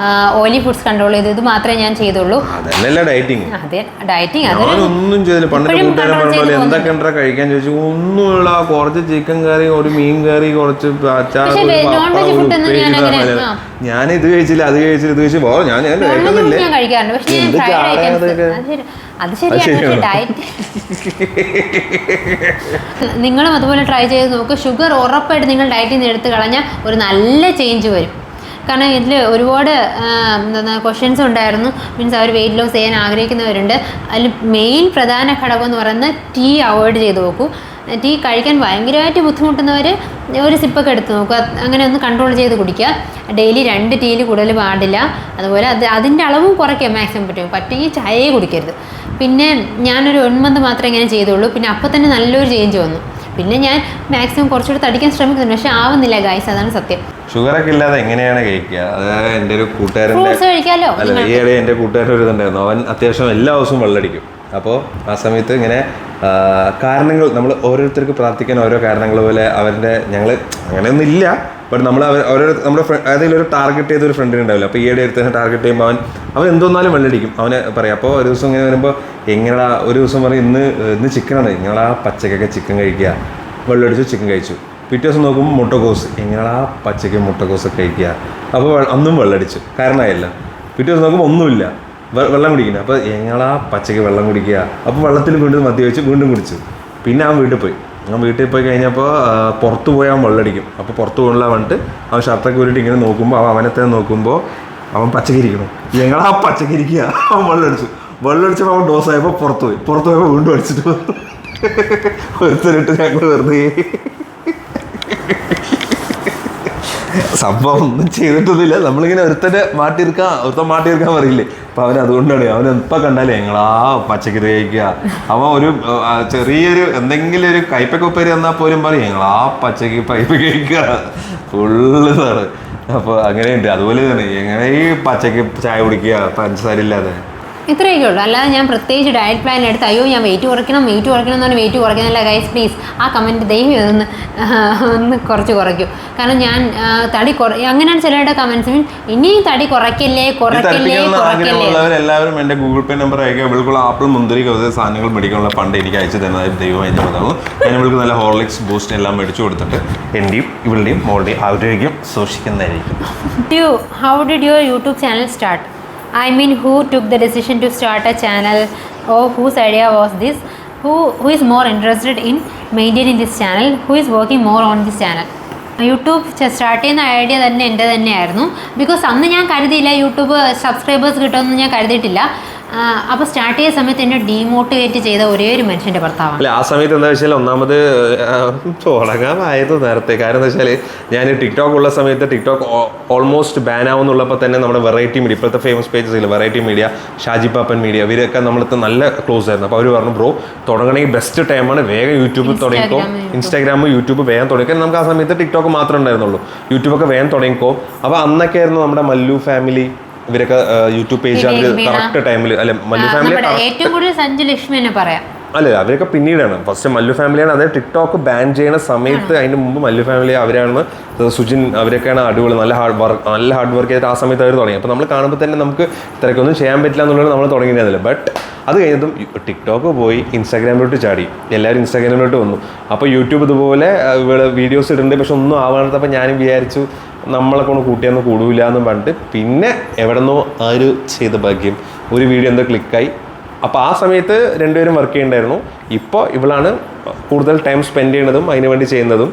B: ഓയിലി ഫുഡ്സ് കൺട്രോൾ ചെയ്തു. ഇത് മാത്രമേ ഞാൻ ചെയ്തുള്ളൂ.
A: അതെ, ഡയറ്റിങ്
B: ഒന്നും
A: ചെയ്തില്ല. പണ്ട് എന്തൊക്കെ കഴിക്കാൻ ചോദിച്ചു, ഒന്നുമില്ല. കുറച്ച് ചിക്കൻ കറി, ഒരു മീൻ കറി, കുറച്ച് ഞാൻ ഇത് കഴിച്ചില്ല, അത് കഴിച്ചില്ല, ഇത് കഴിച്ചു പോവാ. ഞാൻ
B: കഴിക്കാറുണ്ട്. പക്ഷേ അത് ശരിയാണ്. ഡയറ്റ് നിങ്ങളും അതുപോലെ ട്രൈ ചെയ്ത് നോക്കുക. ഷുഗർ ഉറപ്പായിട്ട് നിങ്ങൾ ഡയറ്റിൽ നിന്ന് എടുത്ത് കളഞ്ഞാൽ ഒരു നല്ല ചേഞ്ച് വരും. കാരണം ഇതിൽ ഒരുപാട് ക്വസ്റ്റ്യൻസ് ഉണ്ടായിരുന്നു. മീൻസ് അവർ വെയിറ്റ് ലോസ് ചെയ്യാൻ ആഗ്രഹിക്കുന്നവരുണ്ട്. അതിൽ മെയിൻ പ്രധാന ഘടകം എന്ന് പറയുന്നത് ടീ അവോയ്ഡ് ചെയ്ത് നോക്കൂ. ടീ കഴിക്കാൻ ഭയങ്കരമായിട്ട് ബുദ്ധിമുട്ടുന്നവർ ഒരു സിപ്പൊക്കെ എടുത്ത് നോക്കുക. അങ്ങനെ ഒന്ന് കൺട്രോൾ ചെയ്ത് കുടിക്കുക. ഡെയിലി 2 ടീയിൽ കൂടുതൽ പാടില്ല. അതുപോലെ അതിൻ്റെ അളവും കുറയ്ക്കുക മാക്സിമം പറ്റുമെങ്കിൽ ചായയെ കുടിക്കരുത്. പിന്നെ ഞാനൊരു 1 മന്ത് മാത്രമേ ഇങ്ങനെ ചെയ്തുള്ളൂ. പിന്നെ അപ്പോൾ തന്നെ നല്ലൊരു ചേഞ്ച് വന്നു. പിന്നെ ഞാൻ മാക്സിമം കുറച്ചുകൂടി തടിക്കാൻ ശ്രമിക്കുന്നുണ്ട്, പക്ഷെ ആവുന്നില്ല ഗൈസ്, അതാണ് സത്യം.
A: ഷുഗറൊക്കെ ഇല്ലാതെ എങ്ങനെയാണ് കഴിക്കുക? അതായത് എൻ്റെ ഒരു
B: കഴിക്കാമല്ലോ.
A: അല്ല, ഈയിടെ എൻ്റെ കൂട്ടുകാരൻ ഒരു ഇതുണ്ടായിരുന്നു. അവൻ അത്യാവശ്യം എല്ലാ ദിവസവും വെള്ളമടിക്കും. അപ്പോൾ ആ സമയത്ത് ഇങ്ങനെ കാരണങ്ങൾ നമ്മൾ ഓരോരുത്തർക്ക് പ്രാർത്ഥിക്കാൻ ഓരോ കാരണങ്ങൾ പോലെ ഞങ്ങൾ അങ്ങനെയൊന്നും ഇല്ല, ബട്ട് നമ്മൾ നമ്മുടെ ഏതെങ്കിലും ഒരു ടാർഗറ്റ് ചെയ്തൊരു ഫ്രണ്ടിന് ഉണ്ടാവില്ല. അപ്പോൾ ഈയിടെ അടുത്ത് തന്നെ ടാർഗറ്റ് ചെയ്യുമ്പോൾ അവൻ എന്തോന്നാലും വെള്ളടിക്കും അവനെ പറയാം. അപ്പോൾ ഒരു ദിവസം ഇങ്ങനെ വരുമ്പോൾ എങ്ങനെയാ ഒരു ദിവസം പറയും ഇന്ന് ചിക്കനാണ്, നിങ്ങളാ പച്ചക്കൊക്കെ ചിക്കൻ കഴിക്കുക, വെള്ളമടിച്ചു ചിക്കൻ കഴിച്ചു. പിറ്റേ ദിവസം നോക്കുമ്പോൾ മുട്ടക്കോസ്, എങ്ങനെയാ പച്ചയ്ക്ക് മുട്ടക്കോസ് കഴിക്കുക, അപ്പോൾ അന്നും വെള്ളടിച്ചു, കാരണമായില്ല. പിറ്റേ ദിവസം നോക്കുമ്പോൾ ഒന്നുമില്ല, വെള്ളം കുടിക്കുന്നത്, അപ്പോൾ എങ്ങനെയാ പച്ചയ്ക്ക് വെള്ളം കുടിക്കുക, അപ്പോൾ വെള്ളത്തിൽ വീണ്ടും മദ്യപിച്ച് വീണ്ടും കുടിച്ചു. പിന്നെ അവൻ വീട്ടിൽ പോയി. അവൻ വീട്ടിൽ പോയി കഴിഞ്ഞപ്പോൾ പുറത്ത് പോയി അവൻ വെള്ളടിക്കും. അപ്പോൾ പുറത്ത് പോകാനുള്ള വന്നിട്ട് അവൻ ഷർട്ടൊക്കെ ഊരിട്ട് ഇങ്ങനെ നോക്കുമ്പോൾ അവനെ തന്നെ നോക്കുമ്പോൾ അവൻ പച്ചക്കരിക്കണം, ഞങ്ങളാ പച്ചക്കരിക്കുക, അവൻ വെള്ളമടിച്ചപ്പോൾ അവൻ ഡോസായപ്പോൾ പുറത്ത് പോയപ്പോൾ വീണ്ടും അടിച്ചിട്ട് ഒരുത്തരിട്ട് ഞങ്ങൾ വെറുതെ സംഭവം ഒന്നും ചെയ്തിട്ടൊന്നുമില്ല. നമ്മളിങ്ങനെ ഒരുത്തൻ മാട്ടിയെടുക്കാൻ പറയില്ലേ, അപ്പം അവൻ അതുകൊണ്ടാണ് അവൻ എപ്പോൾ കണ്ടാലേ ഞങ്ങളാ പച്ചക്കറി കഴിക്കുക. അവൻ ഒരു ചെറിയൊരു എന്തെങ്കിലും ഒരു കയ്പൊക്കെ ഉപ്പേരി തന്നാൽ പോലും പറയും ഞങ്ങളാ പച്ചക്ക് പൈപ്പ് കഴിക്കുക, ഫുള്ളാണ്. അപ്പോൾ അങ്ങനെയുണ്ട്. അതുപോലെ തന്നെ എങ്ങനെ ഈ പച്ചക്ക് ചായ കുടിക്കുക പഞ്ചസാര ഇല്ലാതെ,
B: ഇത്രയൊക്കെ ഉള്ളൂ. അല്ലാതെ ഞാൻ പ്രത്യേകിച്ച് ഡയറ്റ് പ്ലാൻ എടുത്ത് അയ്യോ ഞാൻ വെയിറ്റ് കുറയ്ക്കണം എന്ന് പറഞ്ഞാൽ വെയിറ്റ് കുറയ്ക്കുന്നില്ല ഗൈസ്. പ്ലീസ് ആ കമൻറ്റ് ദൈവം ഒന്ന് കുറയ്ക്കൂ. കാരണം ഞാൻ തടി അങ്ങനെയാണ് ചിലരുടെ കമൻസ്, ഇനിയും തടി കുറയ്ക്കല്ലേ.
A: എല്ലാവരും എൻ്റെ ഗൂഗിൾ പേ നമ്പർ അയക്കുക. ഇവൾക്കുള്ള ആപ്പിൾ മുന്തിരി കൗത സാധനങ്ങൾ മേടിക്കാനുള്ള ഫണ്ട് എനിക്ക് അയച്ചു തന്നതായി ദൈവം അയച്ചു തന്നു. ഞാൻ ഇവൾക്ക് നല്ല ഹോർലിക്സ് ബൂസ്റ്റ് എല്ലാം മേടിച്ചു കൊടുത്തിട്ട് എൻ്റെയും ഇവളുടെയും മോളുടെയും ആരോഗ്യം സൂക്ഷിക്കുന്നതായിരിക്കും.
B: How did your YouTube channel start? I mean, who took the decision to start a channel, or whose idea was this? Who is more interested in maintaining this channel? Who is working more on this channel? YouTube start ചെയ്യുന്ന idea തന്നെ എൻ്റെ തന്നെയായിരുന്നു. Because അന്ന് ഞാൻ കരുതിയില്ല YouTube subscribers കിട്ടുമെന്ന് ഞാൻ കരുതിയിട്ടില്ല. അപ്പോൾ സ്റ്റാർട്ട് ചെയ്ത സമയത്ത് എന്നെ ഡീമോട്ടിവേറ്റ് ചെയ്ത ഒരേ ഒരു മനുഷ്യൻ്റെ ഭർത്താവാണ്.
A: അല്ല, ആ സമയത്ത് എന്താ വെച്ചാൽ ഒന്നാമത് തുടങ്ങാമായത് നേരത്തെ. കാരണം എന്താ വെച്ചാൽ ഞാൻ ടിക്ടോക്ക് ഉള്ള സമയത്ത് ടിക്ടോക്ക് ഓൾമോസ്റ്റ് ബാൻ ആവുന്നുള്ളപ്പോൾ തന്നെ നമ്മുടെ വെറൈറ്റി മീഡിയ, ഇപ്പോഴത്തെ ഫേമസ് പേജസ് ഇല്ല, വെറൈറ്റി മീഡിയ, ഷാജി പാപ്പൻ മീഡിയ, ഇവരൊക്കെ നമ്മളടുത്ത് നല്ല ക്ലോസ് ആയിരുന്നു. അപ്പോൾ അവർ പറഞ്ഞു ബ്രോ തുടങ്ങണമെങ്കിൽ ബെസ്റ്റ് ടൈമാണ്, വേഗം യൂട്യൂബ് തുടങ്ങിക്കോ, ഇൻസ്റ്റാഗ്രാം യൂട്യൂബ് വേഗം തുടങ്ങിക്കോ. നമുക്ക് ആ സമയത്ത് ടിക്ടോക്ക് മാത്രമേ ഉണ്ടായിരുന്നുള്ളൂ, യൂട്യൂബൊക്കെ വേഗം തുടങ്ങിക്കോ. അപ്പോൾ അന്നൊക്കെ ആയിരുന്നു നമ്മുടെ മല്ലു ഫാമിലി ഇവരൊക്കെ യൂട്യൂബ് പേജ് അവർ കറക്റ്റ് ടൈമിൽ, അല്ലെ മല്ലു ഫാമിലി
B: ഏറ്റവും കൂടുതൽ സഞ്ജു ലക്ഷ്മി തന്നെ പറയാം.
A: അല്ല, അവരൊക്കെ പിന്നീടാണ്. ഫസ്റ്റ് മല്ലു ഫാമിലിയാണ്. അതായത് ടിക്ടോക്ക് ബാൻ ചെയ്യുന്ന സമയത്ത് അതിന് മുമ്പ് മല്ലു ഫാമിലി അവരാണ്, സുജിൻ അവരൊക്കെയാണ് അടിപൊളി നല്ല ഹാർഡ് വർക്ക് ചെയ്തിട്ട് ആ സമയത്ത് അവർ തുടങ്ങി. അപ്പോൾ നമ്മൾ കാണുമ്പോൾ തന്നെ നമുക്ക് ഇത്രയ്ക്കൊന്നും ചെയ്യാൻ പറ്റില്ല എന്നുള്ളത് നമ്മൾ തുടങ്ങിയിരുന്നില്ല. ബട്ട് അത് കഴിഞ്ഞതും ടിക്ടോക്ക് പോയി ഇൻസ്റ്റാഗ്രാമിലോട്ട് ചാടി, എല്ലാവരും ഇൻസ്റ്റാഗ്രാമിലോട്ട് വന്നു. അപ്പോൾ യൂട്യൂബ് ഇതുപോലെ ഇവിടെ വീഡിയോസ് ഇടുന്നുണ്ട്, പക്ഷെ ഒന്നും ആവാത്തപ്പോൾ ഞാനും വിചാരിച്ചു നമ്മളെ കൊണ്ട് കൂട്ടിയൊന്നും കൂടില്ല എന്ന് പറഞ്ഞിട്ട് പിന്നെ എവിടെന്നോ ആര് ചെയ്ത ഭാഗ്യം ഒരു വീഡിയോ എന്തോ ക്ലിക്കായി. അപ്പോൾ ആ സമയത്ത് രണ്ടുപേരും വർക്ക് ചെയ്യണ്ടായിരുന്നു. ഇപ്പോൾ ഇവളാണ് കൂടുതൽ ടൈം സ്പെൻഡ് ചെയ്യുന്നതും അതിന് വേണ്ടി ചെയ്യുന്നതും.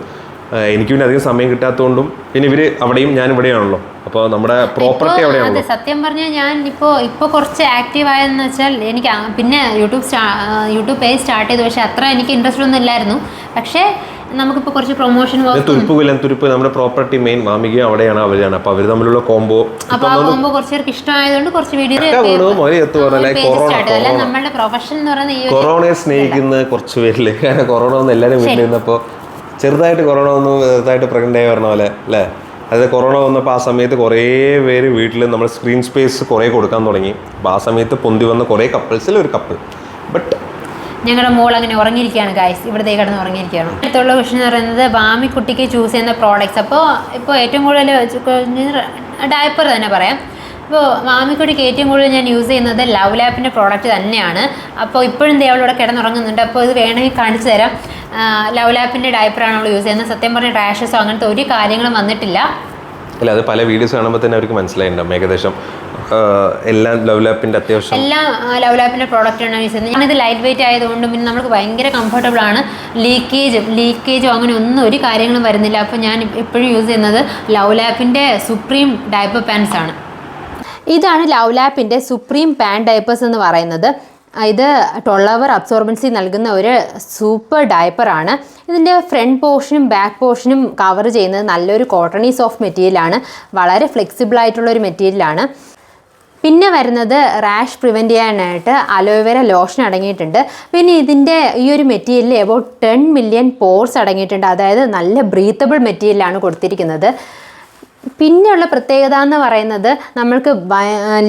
A: എനിക്ക് പിന്നെ അധികം സമയം കിട്ടാത്തതുകൊണ്ടും പിന്നെ ഇവർ അവിടെയും ഞാൻ ഇവിടെയാണല്ലോ, അപ്പോൾ നമ്മുടെ പ്രോപ്പർട്ടി അവിടെയാണല്ലോ.
B: സത്യം പറഞ്ഞാൽ ഞാൻ ഇപ്പോൾ കുറച്ച് ആക്റ്റീവ് ആയെന്ന് വെച്ചാൽ എനിക്ക് പിന്നെ യൂട്യൂബ് പേജ് സ്റ്റാർട്ട് ചെയ്തു. പക്ഷേ അത്ര എനിക്ക് ഇൻട്രസ്റ്റ് ഒന്നും ഇല്ലായിരുന്നു. പക്ഷേ നമുക്കിപ്പോൾ കുറച്ച് പ്രൊമോഷൻ
A: തുരുപ്പ് നമ്മുടെ പ്രോപ്പർട്ടി മെയിൻ മാമികയും അവിടെയാണ്, അവരാണ്. അപ്പോൾ അവർ തമ്മിലുള്ള കോംബോ,
B: അപ്പോൾ ആ കോംബോ കുറച്ച് പേർക്ക് ഇഷ്ടമായതുകൊണ്ട് കുറച്ച് വീഡിയോ നമ്മുടെ പ്രൊഫഷൻ എന്ന് പറയുന്നത്
A: കൊറോണയെ സ്നേഹിക്കുന്ന കുറച്ച് പേരില്ലേ. കാരണം കൊറോണ ഒന്ന് എല്ലാവരും വീട്ടിൽ നിന്നപ്പോൾ ചെറുതായിട്ട് കൊറോണ ഒന്ന് ചെറുതായിട്ട് പ്രഗ്നൻ്റ് ആയി പറഞ്ഞ പോലെ അല്ലേ. അതായത് കൊറോണ വന്നപ്പോൾ ആ സമയത്ത് കുറേ പേര് വീട്ടിൽ നമ്മൾ സ്ക്രീൻ സ്പേസ് കുറേ കൊടുക്കാൻ തുടങ്ങി. അപ്പോൾ ആ സമയത്ത് പൊന്തി വന്ന കുറേ കപ്പിൾസിൽ ഒരു കപ്പിൾ. ബട്ട്
B: ഞങ്ങളുടെ മോൾ അങ്ങനെ ഉറങ്ങിയിരിക്കുകയാണ് ഗൈസ്, ഇവിടുത്തെ കിടന്ന് ഉറങ്ങിയിരിക്കുകയാണ്. അടുത്തുള്ള ക്വസ്റ്റൻ എന്ന് പറയുന്നത് വാമിക്കുട്ടിക്ക് ചൂസ് ചെയ്യുന്ന പ്രോഡക്റ്റ്സ്. ഇപ്പോൾ ഏറ്റവും കൂടുതൽ ഡയപ്പർ തന്നെ പറയാം. ഇപ്പോൾ മാമിക്കുട്ടിക്ക് ഏറ്റവും കൂടുതൽ ഞാൻ യൂസ് ചെയ്യുന്നത് ലവ് ലാപ്പിൻ്റെ പ്രോഡക്റ്റ് തന്നെയാണ്. അപ്പോൾ ഇപ്പോഴും അവളിവിടെ കിടന്നുറങ്ങുന്നുണ്ട്. അപ്പോൾ ഇത് വേണമെങ്കിൽ കാണിച്ചു തരാം. ലവ് ലാപ്പിൻ്റെ ഡയപ്പറാണ് അവൾ യൂസ് ചെയ്യുന്നത്. സത്യം പറഞ്ഞ റാഷസോ അങ്ങനത്തെ ഒരു കാര്യങ്ങളും വന്നിട്ടില്ല.
A: അല്ല, അത് പല വീഡിയോസ് കാണുമ്പോൾ തന്നെ അവർക്ക് മനസ്സിലായിട്ടുണ്ടാവും ഏകദേശം എല്ലാം ലവ് ലാപ്പിൻ്റെ അത്യാവശ്യം
B: എല്ലാം ലവ് ലാപ്പിൻ്റെ പ്രോഡക്റ്റാണ് യൂസ് ചെയ്യുന്നത്. ഞാനിത് ലൈറ്റ് വെയിറ്റ് ആയതുകൊണ്ടും പിന്നെ നമുക്ക് ഭയങ്കര കംഫർട്ടബിൾ ആണ്. ലീക്കേജോ അങ്ങനെ ഒന്നും ഒരു കാര്യങ്ങളും വരുന്നില്ല. അപ്പോൾ ഞാൻ എപ്പോഴും യൂസ് ചെയ്യുന്നത് ലവ് ലാപ്പിൻ്റെ സുപ്രീം ഡയപ്പർ പാൻസ് ആണ്. ഇതാണ് ലവ് ലാപ്പിൻ്റെ സുപ്രീം പാൻ ഡയപ്പേഴ്സ് എന്ന് പറയുന്നത്. ഇത് 12 hour അബ്സോർബൻസി നൽകുന്ന ഒരു സൂപ്പർ ഡയപ്പറാണ്. ഇതിൻ്റെ ഫ്രണ്ട് പോർഷനും ബാക്ക് പോർഷനും കവർ ചെയ്യുന്നത് നല്ലൊരു കോട്ടണി സോഫ്റ്റ് മെറ്റീരിയലാണ്. വളരെ ഫ്ലെക്സിബിൾ ആയിട്ടുള്ളൊരു മെറ്റീരിയലാണ്. പിന്നെ വരുന്നത് റാഷ് പ്രിവെൻറ്റ് ചെയ്യാനായിട്ട് അലോവേര ലോഷൻ അടങ്ങിയിട്ടുണ്ട്. പിന്നെ ഇതിൻ്റെ ഈ ഒരു മെറ്റീരിയലിൽ എബൌട്ട് 10 million പോർസ് അടങ്ങിയിട്ടുണ്ട്. അതായത് നല്ല ബ്രീത്തബിൾ മെറ്റീരിയലാണ് കൊടുത്തിരിക്കുന്നത്. പിന്നെയുള്ള പ്രത്യേകത എന്ന് പറയുന്നത് നമ്മൾക്ക്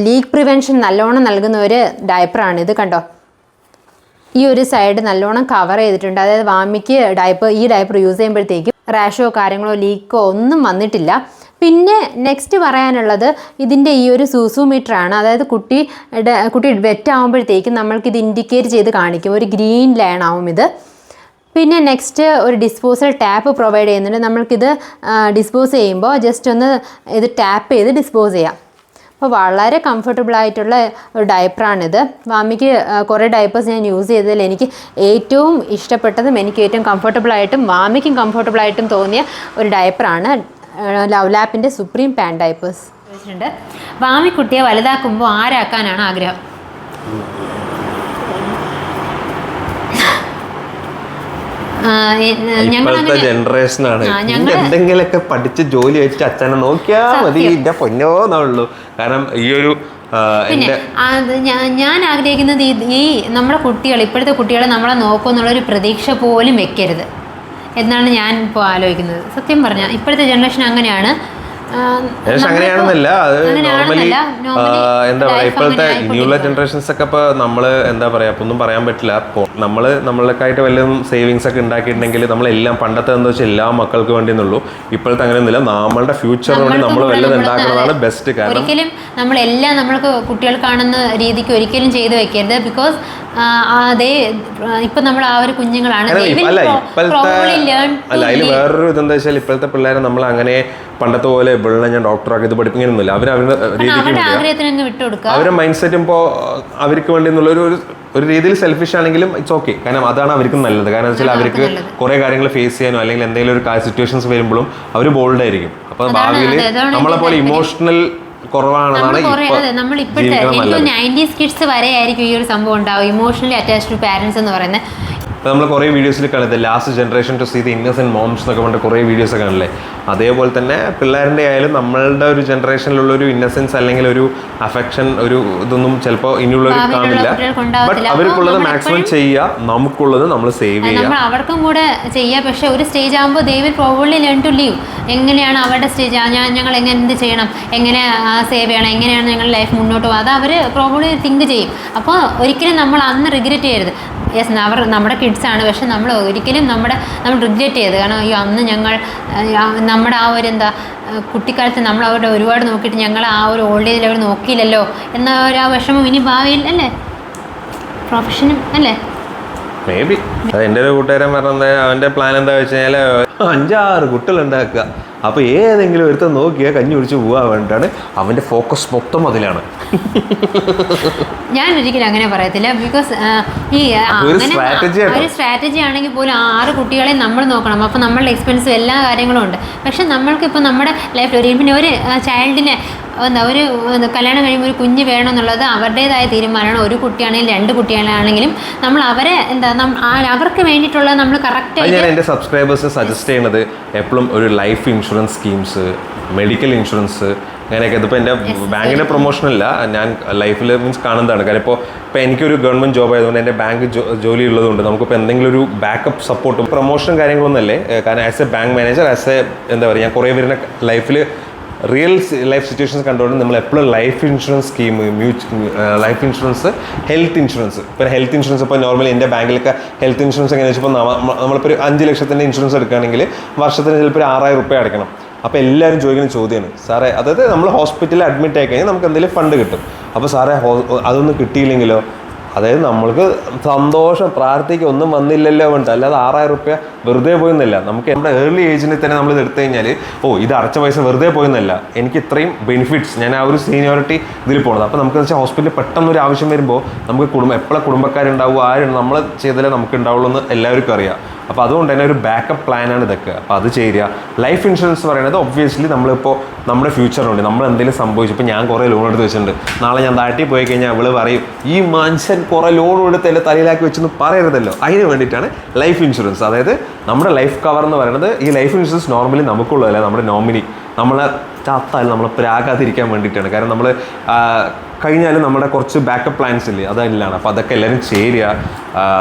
B: ലീക്ക് പ്രിവെൻഷൻ നല്ലോണം നൽകുന്ന ഒരു ഡയപ്പറാണ്. ഇത് കണ്ടോ, ഈ ഒരു സൈഡ് നല്ലോണം കവർ ചെയ്തിട്ടുണ്ട്. അതായത് വാമിക്ക് ഈ ഡയപ്പർ യൂസ് ചെയ്യുമ്പോഴത്തേക്കും റാഷോ കാര്യങ്ങളോ ലീക്കോ ഒന്നും വന്നിട്ടില്ല. പിന്നെ നെക്സ്റ്റ് പറയാനുള്ളത് ഇതിൻ്റെ ഈ ഒരു സൂസോമീറ്ററാണ്. അതായത് കുട്ടി വെറ്റ് ആകുമ്പോഴത്തേക്കും നമ്മൾക്കിത് ഇൻഡിക്കേറ്റ് ചെയ്ത് കാണിക്കും, ഒരു ഗ്രീൻ ലൈൻ ആവും ഇത്. പിന്നെ നെക്സ്റ്റ് ഒരു ഡിസ്പോസൽ ടാപ്പ് പ്രൊവൈഡ് ചെയ്യുന്നുണ്ട്. നമ്മൾക്കിത് ഡിസ്പോസ് ചെയ്യുമ്പോൾ ജസ്റ്റ് ഒന്ന് ഇത് ടാപ്പ് ചെയ്ത് ഡിസ്പോസ് ചെയ്യാം. അപ്പോൾ വളരെ കംഫർട്ടബിൾ ആയിട്ടുള്ള ഒരു ഡയപ്പറാണിത്. വാമിക്ക് കുറേ ഡയപ്പേഴ്സ് ഞാൻ യൂസ് ചെയ്തതിൽ എനിക്ക് ഏറ്റവും ഇഷ്ടപ്പെട്ടതും എനിക്ക് ഏറ്റവും കംഫർട്ടബിളായിട്ടും വാമിക്കും കംഫർട്ടബിളായിട്ടും തോന്നിയ ഒരു ഡയപ്പറാണ് ലവ് ലാപ്പിൻ്റെ സുപ്രീം പാൻ ഡയപ്പേഴ്സ്. ചോദിച്ചിട്ടുണ്ട്, വാമി കുട്ടിയെ വലുതാക്കുമ്പോൾ ആരാക്കാനാണ് ആഗ്രഹം?
A: ഇപ്പോഴത്തെ ജനറേഷനാണ് എന്തെങ്കിലുമൊക്കെ പഠിച്ച് ജോലി വെച്ചിട്ട് അച്ഛനെ നോക്കിയാ മതി, എന്റെ പൊന്നോ എന്നുള്ളൂ. കാരണം ഈ ഒരു
B: ഞാൻ ആഗ്രഹിക്കുന്നത് ഈ നമ്മുടെ കുട്ടികൾ, ഇപ്പോഴത്തെ കുട്ടികളെ നമ്മളെ നോക്കുമെന്നുള്ളൊരു പ്രതീക്ഷ പോലും വെക്കരുത് എന്നാണ് ഞാൻ ഇപ്പോൾ ആലോചിക്കുന്നത്. സത്യം പറഞ്ഞാൽ ഇപ്പോഴത്തെ ജനറേഷൻ അങ്ങനെയാണ്.
A: അങ്ങനെയാണെന്നല്ല, അത് നോർമലി എന്താ പറയാ, ഇപ്പോഴത്തെ ന്യൂള്ള ജനറേഷൻസ് ഒക്കെ ഇപ്പൊ നമ്മള് എന്താ പറയാ, ഒന്നും പറയാൻ പറ്റില്ല. നമ്മളൊക്കെയായിട്ട് വല്ലതും സേവിങ്സ് ഒക്കെ ഉണ്ടാക്കിയിട്ടുണ്ടെങ്കിൽ നമ്മളെല്ലാം പണ്ടത്തെ എന്താ വെച്ചാൽ എല്ലാ മക്കൾക്ക് വേണ്ടിയെന്നുള്ളൂ. ഇപ്പോഴത്തെ അങ്ങനെയൊന്നുമില്ല, നമ്മളുടെ ഫ്യൂച്ചറിന് വേണ്ടി നമ്മൾ വല്ലതും ഉണ്ടാക്കുന്നതാണ് ബെസ്റ്റ്. കാരണം
B: ഒരിക്കലും നമ്മളെല്ലാം നമ്മൾക്ക് കുട്ടികൾ കാണുന്ന രീതിക്ക് ഒരിക്കലും ചെയ്തു വെക്കരുത്. ബിക്കോസ് അതേ ഇപ്പൊ നമ്മൾ ആ ഒരു കുഞ്ഞുങ്ങളാണ്.
A: അതിൽ വേറൊരു ഇതെന്താ വെച്ചാൽ ഇപ്പോഴത്തെ പിള്ളേരെ നമ്മൾ അങ്ങനെ പണ്ടത്തെ പോലെ ഇവിടെ ഞാൻ ഡോക്ടറാക്കി ഇത് പഠിപ്പിക്കുന്നില്ല. അവരുടെ രീതിക്ക് അവരുടെ മൈൻഡ് സെറ്റ് ഇപ്പോൾ അവർക്ക് വേണ്ടി എന്നുള്ള ഒരു രീതിയിൽ സെൽഫിഷ് ആണെങ്കിലും ഇറ്റ്സ് ഓക്കെ. കാരണം അതാണ് അവർക്ക് നല്ലത്. കാരണം വെച്ചാൽ അവർക്ക് കുറെ കാര്യങ്ങൾ ഫേസ് ചെയ്യാനോ അല്ലെങ്കിൽ എന്തെങ്കിലും ഒരു സിറ്റുവേഷൻസ് വരുമ്പോഴും അവർ ബോൾഡ് ആയിരിക്കും. അപ്പൊ ഭാവിയിൽ നമ്മളെ പോലെ ഇമോഷണൽ കുറവാണെന്നാണ്
B: നമ്മളിപ്പോഴത്തെ 90s കിഡ്സ് വരെ ആയിരിക്കും ഈ ഒരു സംഭവം ഉണ്ടാവും, ഇമോഷണലി അറ്റാച്ച്ഡ് ടു പാരന്റ്സ് എന്ന് പറയുന്നത്.
A: ഇപ്പോൾ നമ്മൾ കുറേ വീഡിയോസിൽ കാണുന്നത് last generation to see the innocent moms എന്നൊക്കെ പറഞ്ഞിട്ട് കുറേ വീഡിയോസ് ഒക്കെ കാണില്ലേ. അതേപോലെ തന്നെ പിള്ളേരുടെ ആയാലും നമ്മളുടെ ഒരു ജനറേഷനിലുള്ള ഒരു ഇന്നസെൻസ് അല്ലെങ്കിൽ ഒരു അഫെക്ഷൻ ഒരു ഇതൊന്നും ചിലപ്പോൾ ഇനിയുള്ളവർ കാണില്ല. ബട്ട് അവർക്കുള്ളത് മാക്സിമം ചെയ്യുക, നമുക്കുള്ളത് നമ്മൾ സേവ് ചെയ്യുക,
B: അവർക്കും കൂടെ ചെയ്യുക. പക്ഷെ ഒരു സ്റ്റേജ് ആകുമ്പോൾ they will probably learn to leave. എങ്ങനെയാണ് അവരുടെ സ്റ്റേജ്, ഞങ്ങൾ എങ്ങനെ എന്ത് ചെയ്യണം, എങ്ങനെ സേവ് ചെയ്യണം, എങ്ങനെയാണ് ഞങ്ങളുടെ ലൈഫ് മുന്നോട്ട് പോകുക, അത് അവർ പ്രോബബ്ലി തിങ്ക് ചെയ്യും. അപ്പോൾ ഒരിക്കലും നമ്മൾ അന്ന് റിഗ്രറ്റ് ചെയ്യരുത്. യെസ്, നമ്മുടെ കിഡ്സാണ്, പക്ഷെ നമ്മൾ ഒരിക്കലും നമ്മൾ റിഗ്രറ്റ് ചെയ്ത്. കാരണം അയ്യോ അന്ന് നമ്മുടെ ആ ഒരു കുട്ടിക്കാലത്ത് നമ്മൾ അവരുടെ ഒരുപാട് നോക്കിയിട്ട് ഞങ്ങൾ ആ ഒരു ഓൾഡ് ഏജിൽ അവർ നോക്കിയില്ലല്ലോ എന്ന ഒരു ആ വിഷമം ഇനി ഭാവിയിൽ അല്ലേ, പ്രൊഫഷനും അല്ലേ.
A: മേ ബി അത് എൻ്റെ ഒരു കൂട്ടുകാരൻ പറഞ്ഞത് അവൻ്റെ പ്ലാൻ എന്താ വെച്ച് കഴിഞ്ഞാൽ 5-6 കുട്ടികൾ ഉണ്ടാക്കുക. അപ്പോൾ ഏതെങ്കിലും ഒരുത്തം നോക്കിയാൽ കഞ്ഞി കുടിച്ച് പോകാൻ വേണ്ടിയിട്ടാണ് അവൻ്റെ ഫോക്കസ് മൊത്തം അതിലാണ്.
B: ഞാൻ ഒരിക്കലും അങ്ങനെ പറയത്തില്ല. ബിക്കോസ് ഈ ഒരു സ്ട്രാറ്റജി ആണെങ്കിൽ പോലും 6 കുട്ടികളെ നമ്മൾ നോക്കണം. അപ്പോൾ നമ്മളുടെ എക്സ്പെൻസും എല്ലാ കാര്യങ്ങളും ഉണ്ട്. പക്ഷെ നമ്മൾക്കിപ്പോൾ നമ്മുടെ ലൈഫിൽ പിന്നെ ഒരു ചൈൽഡിനെ ഒരു കല്യാണം കഴിയുമ്പോൾ ഒരു കുഞ്ഞ് വേണമെന്നുള്ളത് അവരുടേതായ തീരുമാനമാണ്. ഒരു കുട്ടിയാണെങ്കിലും 2 കുട്ടികളാണെങ്കിലും നമ്മൾ അവരെ അവർക്ക് വേണ്ടിയിട്ടുള്ളത് നമ്മൾ കറക്റ്റ്.
A: ഞാൻ എൻ്റെ സബ്സ്ക്രൈബേഴ്സിന് സജസ്റ്റ് ചെയ്യുന്നത് എപ്പോഴും ഒരു life insurance schemes, medical insurance അങ്ങനെയൊക്കെ. ഇതിപ്പോൾ എൻ്റെ ബാങ്കിൻ്റെ പ്രൊമോഷനല്ല, ഞാൻ ലൈഫിൽ മീൻസ് കാണുന്നതാണ്. കാരണം ഇപ്പോൾ എനിക്കൊരു ഗവൺമെൻറ് ജോബ് ആയതുകൊണ്ട് എൻ്റെ ബാങ്ക് ജോലി ഉള്ളതുകൊണ്ട് നമുക്കിപ്പോൾ എന്തെങ്കിലും ഒരു ബാക്കപ്പ് സപ്പോർട്ടും പ്രൊമോഷനും കാര്യങ്ങളൊന്നല്ലേ. കാരണം ആസ് എ ബാങ്ക് മാനേജർ, എന്താ പറയുക, ഞാൻ കുറേ പേരുടെ ലൈഫിൽ റിയൽ ലൈഫ് സിറ്റുവേഷൻസ് കണ്ടുകൊണ്ട് നമ്മൾ എപ്പോഴും life insurance scheme, life insurance, health insurance. ഇപ്പോൾ ഹെൽത്ത് ഇൻഷുറൻസ് ഇപ്പോൾ നോർമലി എൻ്റെ ബാങ്കിലൊക്കെ ഹെൽത്ത് ഇൻഷുറൻസ് എങ്ങനെയാണെന്ന് വെച്ചപ്പോൾ നമ്മളിപ്പോൾ ഒരു 5 ലക്ഷത്തിൻ്റെ ഇൻഷുറൻസ് എടുക്കുകയാണെങ്കിൽ വർഷത്തിന് ചിലപ്പോൾ ഒരു 6,000 രൂപ അടയ്ക്കണം. അപ്പോൾ എല്ലാവരും ചോദിക്കുന്ന ചോദ്യമാണ്, സാറേ അതായത് നമ്മൾ ഹോസ്പിറ്റലിൽ അഡ്മിറ്റ് ആയി കഴിഞ്ഞാൽ നമുക്ക് എന്തെങ്കിലും ഫണ്ട് കിട്ടും. അപ്പോൾ സാറേ അതൊന്നും കിട്ടിയില്ലെങ്കിലോ, അതായത് നമ്മൾക്ക് സന്തോഷം പ്രാർത്ഥിക്കുക ഒന്നും വന്നില്ലല്ലോ വേണ്ട, അല്ലാതെ 6,000 രൂപ വെറുതെ പോയെന്നല്ല. നമുക്ക് നമ്മുടെ ഏർലി ഏജിൽ തന്നെ നമ്മളിത് എടുത്തു കഴിഞ്ഞാൽ ഇത് അടച്ച പൈസ വെറുതെ പോയെന്നല്ല, എനിക്ക് ഇത്രയും ബെനിഫിറ്റ്സ്, ഞാൻ ആ ഒരു സീനിയോറിറ്റി ഇതിൽ പോകുന്നത്. അപ്പോൾ നമുക്ക് വെച്ചാൽ ഹോസ്പിറ്റലിൽ പെട്ടെന്നൊരു ആവശ്യം വരുമ്പോൾ നമുക്ക് എപ്പോഴും കുടുംബക്കാരുണ്ടാവുക, ആരും നമ്മൾ ചെയ്താലേ നമുക്ക് ഉണ്ടാവുള്ളൂ എന്ന് എല്ലാവർക്കും അറിയാം. അപ്പോൾ അതുകൊണ്ട് തന്നെ ഒരു ബാക്കപ്പ് പ്ലാനാണ് ഇതൊക്കെ. അപ്പോൾ അത് ചെയ്യുക. ലൈഫ് ഇൻഷുറൻസ് പറയുന്നത് ഒബ്വിയസ്ലി നമ്മളിപ്പോൾ നമ്മുടെ ഫ്യൂച്ചറിനുണ്ട്. നമ്മൾ എന്തെങ്കിലും സംഭവിച്ചു, ഇപ്പോൾ ഞാൻ കുറേ ലോൺ എടുത്ത് വെച്ചിട്ടുണ്ട്, നാളെ ഞാൻ നാട്ടിൽ പോയി കഴിഞ്ഞാൽ അവൾ പറയും ഈ മനുഷ്യൻ കുറേ ലോൺ എടുത്ത് എൻ്റെ തലയിലാക്കി വെച്ചൊന്നും പറയരുതല്ലോ. അതിന് വേണ്ടിയിട്ടാണ് ലൈഫ് ഇൻഷുറൻസ്. അതായത് നമ്മുടെ ലൈഫ് കവർ എന്ന് പറയുന്നത്, ഈ ലൈഫ് ഇൻഷുറൻസ് നോർമലി നമുക്കുള്ളതല്ല, നമ്മുടെ നോമിനി നമ്മളെ ചത്താലും നമ്മളെ പ്രാകാതിരിക്കാൻ വേണ്ടിയിട്ടാണ്. കാരണം നമ്മൾ കഴിഞ്ഞാലും നമ്മുടെ കുറച്ച് ബാക്കപ്പ് പ്ലാൻസ് ഇല്ലേ, അതെല്ലാം. അപ്പോൾ അതൊക്കെ എല്ലാവരും ചേരുക.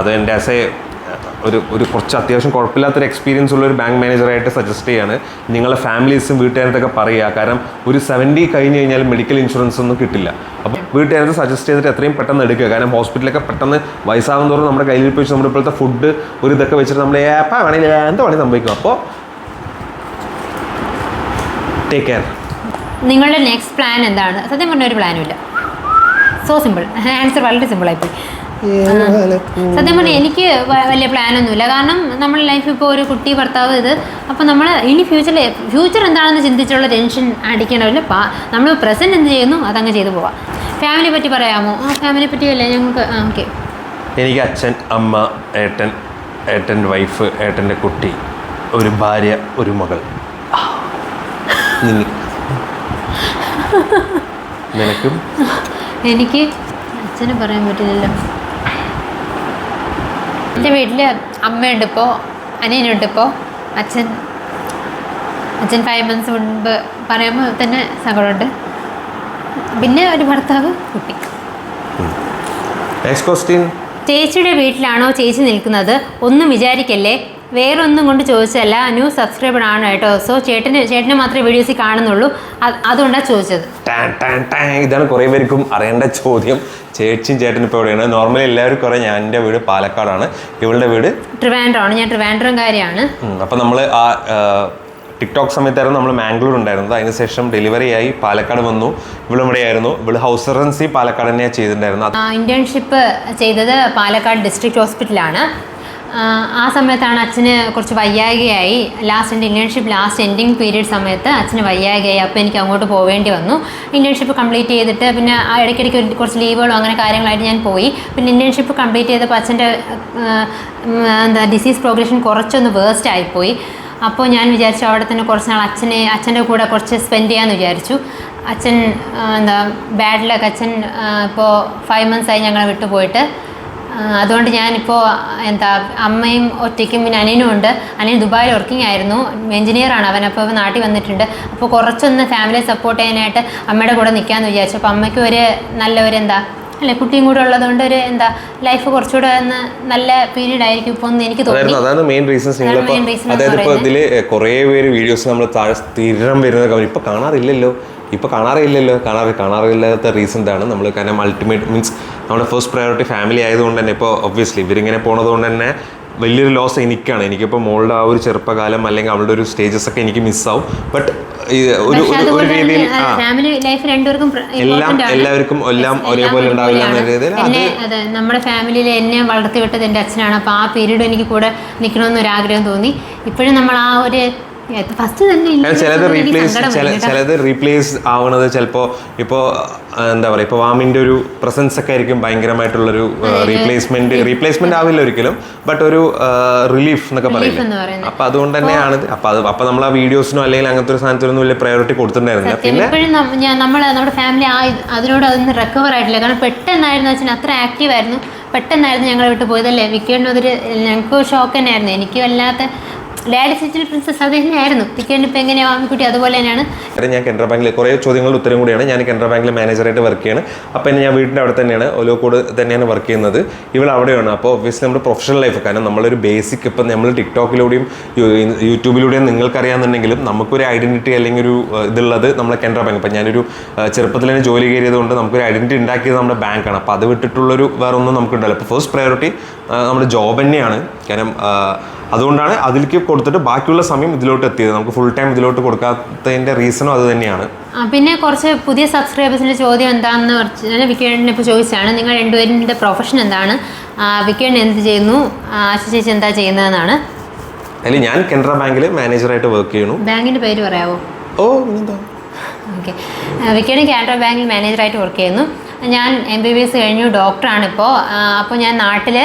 A: അത് എൻ്റെ ഒരു കുറച്ച് അത്യാവശ്യം കുഴപ്പമില്ലാത്തൊരു എക്സ്പീരിയൻസ് ഉള്ള ഒരു ബാങ്ക് മാനേജറായിട്ട് സജസ്റ്റ് ചെയ്യാണ്. നിങ്ങളുടെ ഫാമിലീസും വീട്ടുകാരത്തൊക്കെ പറയുക. കാരണം ഒരു 70 കഴിഞ്ഞ് കഴിഞ്ഞാൽ മെഡിക്കൽ ഇൻഷുറൻസ് ഒന്നും കിട്ടില്ല. അപ്പോൾ വീട്ടുകാരത്ത് സജസ്റ്റ് ചെയ്തിട്ട് എത്രയും പെട്ടെന്ന് എടുക്കുക. കാരണം ഹോസ്പിറ്റലൊക്കെ പെട്ടെന്ന് വയസ്സാകും തോറും നമ്മുടെ കയ്യിൽ വെച്ച് നമ്മുടെ ഇപ്പോഴത്തെ ഫുഡ് ഒരു ഇതൊക്കെ വെച്ചിട്ട് നമ്മൾ വേണമെങ്കിൽ എന്ത് വേണമെങ്കിൽ സംഭവിക്കും. അപ്പോൾ ടേക്ക് കെയർ.
B: നിങ്ങളുടെ നെക്സ്റ്റ് പ്ലാൻ എന്താണ്? സത്യം പറഞ്ഞ ഒരു പ്ലാനും ഇല്ല. So simple. ആൻസർ വളരെ സിമ്പിളായിപ്പോയി. സത്യം പറഞ്ഞാൽ എനിക്ക് വലിയ പ്ലാനൊന്നുമില്ല. കാരണം നമ്മുടെ ലൈഫ് ഇപ്പോൾ ഒരു കുട്ടി, ഭർത്താവ്, ഇത് അപ്പോൾ നമ്മൾ ഇനി ഫ്യൂച്ചർ എന്താണെന്ന് ചിന്തിച്ചുള്ള ടെൻഷൻ അടിക്കണമല്ലോ. നമ്മൾ പ്രസൻറ്റ് എന്ത് ചെയ്യുന്നു അതങ്ങ് ചെയ്തു പോവാം. ഫാമിലിയെ പറ്റി പറയാമോ? ഫാമിലിയെ പറ്റിയല്ലേ ഞങ്ങൾക്ക്. ഓക്കെ.
A: എനിക്ക് അച്ഛൻ, അമ്മ, ഏട്ടൻ, ഏട്ടൻ്റെ വൈഫ്, ഏട്ടൻ്റെ കുട്ടി, ഒരു ഭാര്യ, ഒരു മകൾ. നിനക്കും? എനിക്ക്
B: അച്ഛനെ പറയാൻ പറ്റില്ലല്ലോ. എൻ്റെ വീട്ടിൽ അമ്മയുണ്ട്, ഇപ്പോൾ അനിയനുണ്ട്. ഇപ്പോൾ അച്ഛൻ 5 months മുൻപ് പറയുമ്പോൾ തന്നെ സങ്കടമുണ്ട്. പിന്നെ ഒരു ഭർത്താവ്, കുട്ടി.
A: Next question.
B: ചേച്ചിയുടെ വീട്ടിലാണോ ചേച്ചി നിൽക്കുന്നത്? ഒന്നും വിചാരിക്കല്ലേ, വേറൊന്നും കൊണ്ട് ചോദിച്ചതല്ല. ന്യൂ സബ്സ്ക്രൈബർ ആണ് കേട്ടോ. സോ ചേട്ടനെ മാത്രമേ വീഡിയോസിൽ കാണുന്നുള്ളൂ, അതുകൊണ്ടാണ് ചോദിച്ചത്.
A: ഇതാണ് കുറേ പേർക്കും അറിയേണ്ട ചോദ്യം. ചേച്ചിയും ചേട്ടനും ഇപ്പോൾ എവിടെയാണ്? നോർമലി എല്ലാവരും കുറേ, ഞാൻ എൻ്റെ വീട് പാലക്കാടാണ്, ഇവളുടെ വീട്
B: ട്രിവാൻഡ്രമാണ്. ഞാൻ ട്രിവാൻഡ്രംകാരിയാണ്.
A: അപ്പം നമ്മൾ ആ ടിക്ടോക്ക് സമയത്തായിരുന്നു നമ്മൾ മാംഗ്ലൂർ ഉണ്ടായിരുന്നത്. അതിനുശേഷം ഡെലിവറി ആയി പാലക്കാട് വന്നു. ഇവിടെ ആയിരുന്നു. ഇവള് ഹൗസ് സർജൻസി പാലക്കാട് തന്നെയാണ് ചെയ്തിട്ടുണ്ടായിരുന്നത്.
B: ഇന്റേൺഷിപ്പ് ചെയ്തത് പാലക്കാട് ഡിസ്ട്രിക്ട് ഹോസ്പിറ്റലാണ്. ആ സമയത്താണ് അച്ഛന് കുറച്ച് വയ്യായ്കയായി. എൻ്റെ ഇന്റേൺഷിപ്പ് എൻഡിങ് പീരീഡ് സമയത്ത് അച്ഛന് വയ്യായ്കയായി. അപ്പോൾ എനിക്ക് അങ്ങോട്ട് പോവേണ്ടി വന്നു. ഇന്റേൺഷിപ്പ് കംപ്ലീറ്റ് ചെയ്തിട്ട് പിന്നെ ഇടയ്ക്കിടയ്ക്ക് കുറച്ച് ലീവുകളും അങ്ങനെ കാര്യങ്ങളായിട്ട് ഞാൻ പോയി. പിന്നെ ഇന്റേൺഷിപ്പ് കംപ്ലീറ്റ് ചെയ്തപ്പോൾ അച്ഛൻ്റെ ഡിസീസ് പ്രോഗ്രഷൻ കുറച്ചൊന്ന് വേഴ്സ്റ്റ് ആയിപ്പോയി. അപ്പോൾ ഞാൻ വിചാരിച്ചു അവിടെ തന്നെ കുറച്ച് നാൾ അച്ഛൻ്റെ കൂടെ കുറച്ച് സ്പെൻഡ് ചെയ്യാമെന്ന് വിചാരിച്ചു. അച്ഛൻ ബാഡ് ലക്ക്. അച്ഛൻ ഇപ്പോൾ 5 months ആയി ഞങ്ങളെ വിട്ടുപോയിട്ട്. അതുകൊണ്ട് ഞാനിപ്പോൾ അമ്മയും ഒറ്റയ്ക്കും പിന്നെ അനിയനും ഉണ്ട്. അനിയൻ ദുബായിൽ വർക്കിംഗ് ആയിരുന്നു, എഞ്ചിനീയറാണ് അവൻ. അപ്പോൾ നാട്ടിൽ വന്നിട്ടുണ്ട്. അപ്പോൾ കുറച്ചൊന്ന് ഫാമിലിയെ സപ്പോർട്ട് ചെയ്യാനായിട്ട് അമ്മയുടെ കൂടെ നിൽക്കാമെന്ന് വിചാരിച്ചു. അപ്പോൾ അമ്മയ്ക്ക് ഒരു നല്ലൊരു അല്ലെ, കുട്ടിയും കൂടെ ഉള്ളതുകൊണ്ട് ഒരു ലൈഫ് കുറച്ചുകൂടെ നല്ല പീരീഡ് ആയിരിക്കും ഇപ്പോൾ എന്ന് എനിക്ക് തോന്നി.
A: അതാണ് മെയിൻ റീസൺസ്. അതായത് ഇപ്പോൾ ഇതിൽ കുറേ പേര് വീഡിയോസ് നമ്മൾ താഴെ സ്ഥിരം വരുന്ന ഇപ്പോൾ കാണാറില്ലാത്ത റീസൺ ഇതാണ്. നമ്മൾ കാരണം അൾട്ടിമേറ്റ് മീൻസ് നമ്മുടെ ഫസ്റ്റ് പ്രയോറിറ്റി ഫാമിലി ആയതുകൊണ്ട് തന്നെ ഇപ്പോൾ ഒബ്വിയസ്ലി ഇവരിങ്ങനെ പോണത് കൊണ്ട് തന്നെ വലിയൊരു ലോസ് എനിക്കാണ്. എനിക്കിപ്പോൾ മോളുടെ ആ ഒരു ചെറുപ്പകാലം അല്ലെങ്കിൽ അവളുടെ ഒരു സ്റ്റേജസ് ഒക്കെ എനിക്ക് മിസ്സാവും. ബട്ട് ഒരു രീതിയിൽ എല്ലാവർക്കും എല്ലാം ഒരേപോലെ ഉണ്ടാവില്ല എന്ന രീതിയിൽ
B: അതെ, നമ്മുടെ ഫാമിലിയിൽ എന്നെ വളർത്തി വിട്ടത് എൻ്റെ അച്ഛനാണ്. അപ്പോൾ ആ പീരീഡ് എനിക്ക് കൂടെ നിൽക്കണമെന്നൊരാഗ്രഹം തോന്നി. ഇപ്പോഴും നമ്മൾ ആ ഒരു
A: ചിലത് റീപ്ലേസ് ആവണത് ചിലപ്പോൾ ഇപ്പോൾ എന്താ പറയുക, ഇപ്പോൾ വാമിൻ്റെ ഒരു പ്രസൻസ് ഒക്കെ ആയിരിക്കും ഭയങ്കരമായിട്ടുള്ളൊരു റീപ്ലേസ്മെന്റ് ആവില്ല ഒരിക്കലും, ബട്ട് ഒരു റിലീഫ് എന്നൊക്കെ പറയില്ല. അപ്പൊ അതുകൊണ്ട് തന്നെയാണ് അപ്പൊ നമ്മൾ ആ വീഡിയോസിനോ അല്ലെങ്കിൽ അങ്ങനത്തെ ഒരു സാധനത്തിനൊന്നും വലിയ പ്രയോറിറ്റി കൊടുത്തിട്ടുണ്ടായിരുന്നില്ല. പിന്നെ
B: നമ്മുടെ ഫാമിലി അതിനോട് അതൊന്നും റിക്കവർ ആയിട്ടില്ല. കാരണം പെട്ടെന്നായിരുന്നു അച്ഛൻ അത്ര ആക്റ്റീവ് ആയിരുന്നു. പെട്ടെന്നായിരുന്നു ഞങ്ങളെ വിട്ട് പോയതല്ലേ. വിക്കേണ്ട അതൊരു ഞങ്ങൾക്ക് ഷോക്ക് തന്നെയായിരുന്നു. എനിക്ക് വല്ലാത്ത ഡാഡി സിറ്റിൽ പ്രിൻസസ് അത് തന്നെയായിരുന്നു. ടിക്കറ്റിന് ഇപ്പോൾ എങ്ങനെയാണ് വാമിക്കുട്ടി അതുപോലെ തന്നെയാണ്.
A: ഞാൻ കനറ ബാങ്കിൽ കുറേ ചോദ്യങ്ങളുടെ ഉത്തരം കൂടിയാണ്. ഞാൻ കനറ ബാങ്കിൽ മാനേജറായിട്ട് വർക്ക് ചെയ്യാണ്. അപ്പോൾ ഞാൻ വീടിൻ്റെ അവിടെ തന്നെയാണ്, ഒലോക്കോട് തന്നെയാണ് വർക്ക് ചെയ്യുന്നത്. ഇവിടെ അവിടെയാണ്. അപ്പോൾ ഒബ്വിയസ്ലി നമ്മുടെ പ്രൊഫഷണൽ ലൈഫ്, കാരണം നമ്മളൊരു ബേസിക് ഇപ്പം നമ്മൾ ടിക്ടോക്കിലൂടെയും യൂട്യൂബിലൂടെയും നിങ്ങൾക്കറിയാമെന്നുണ്ടെങ്കിലും നമുക്കൊരു ഐഡൻറ്റിറ്റി അല്ലെങ്കിൽ ഒരു ഇതുള്ളത് നമ്മളെ കനറ ബാങ്ക്. ഇപ്പം ഞാനൊരു ചെറുപ്പത്തിൽ തന്നെ ജോലി കയറിയതുകൊണ്ട് നമുക്കൊരു ഐഡൻറ്റിറ്റി ഉണ്ടാക്കിയത് നമ്മുടെ ബാങ്കാണ്. അപ്പോൾ അത് വിട്ടിട്ടുള്ളൊരു വേറെ ഒന്നും നമുക്കുണ്ടല്ലോ. അപ്പോൾ ഫസ്റ്റ് പ്രയോറിറ്റി നമ്മുടെ ജോബ് തന്നെയാണ്. കാരണം അതുകൊണ്ടാണ് അതിലേക്ക് കൊടുത്തിട്ട് ബാക്കിയുള്ള സമയം ഇതിലോട്ട് എത്തിയത്. നമുക്ക് ഫുൾ ടൈം ഇതിലോട്ട് കൊടുക്കാത്തതിൻ്റെ റീസണും അത് തന്നെയാണ്.
B: പിന്നെ കുറച്ച് പുതിയ സബ്സ്ക്രൈബേഴ്സിൻ്റെ ചോദ്യം എന്താണെന്ന് പറഞ്ഞാൽ വിക്കേണ്ടിനെ ഇപ്പോൾ ചോദിച്ചാണ്, നിങ്ങൾ രണ്ടുപേരുടെ പ്രൊഫഷൻ എന്താണ്, വിക്കേണ്ട് എന്ത് ചെയ്യുന്നു, ആശ ചേച്ചി എന്താ ചെയ്യുന്നതെന്നാണ്.
A: അല്ലെ, ഞാൻ കനറ ബാങ്കിൽ മാനേജറായിട്ട് വർക്ക് ചെയ്യുന്നു.
B: ബാങ്കിൻ്റെ പേര് പറയാമോ? ഓക്കെ. വിക്കേണ്ട് കാനറ ബാങ്കിൽ മാനേജറായിട്ട് വർക്ക് ചെയ്യുന്നു. ഞാൻ MBBS കഴിഞ്ഞു, ഡോക്ടറാണിപ്പോൾ. അപ്പോൾ ഞാൻ നാട്ടിൽ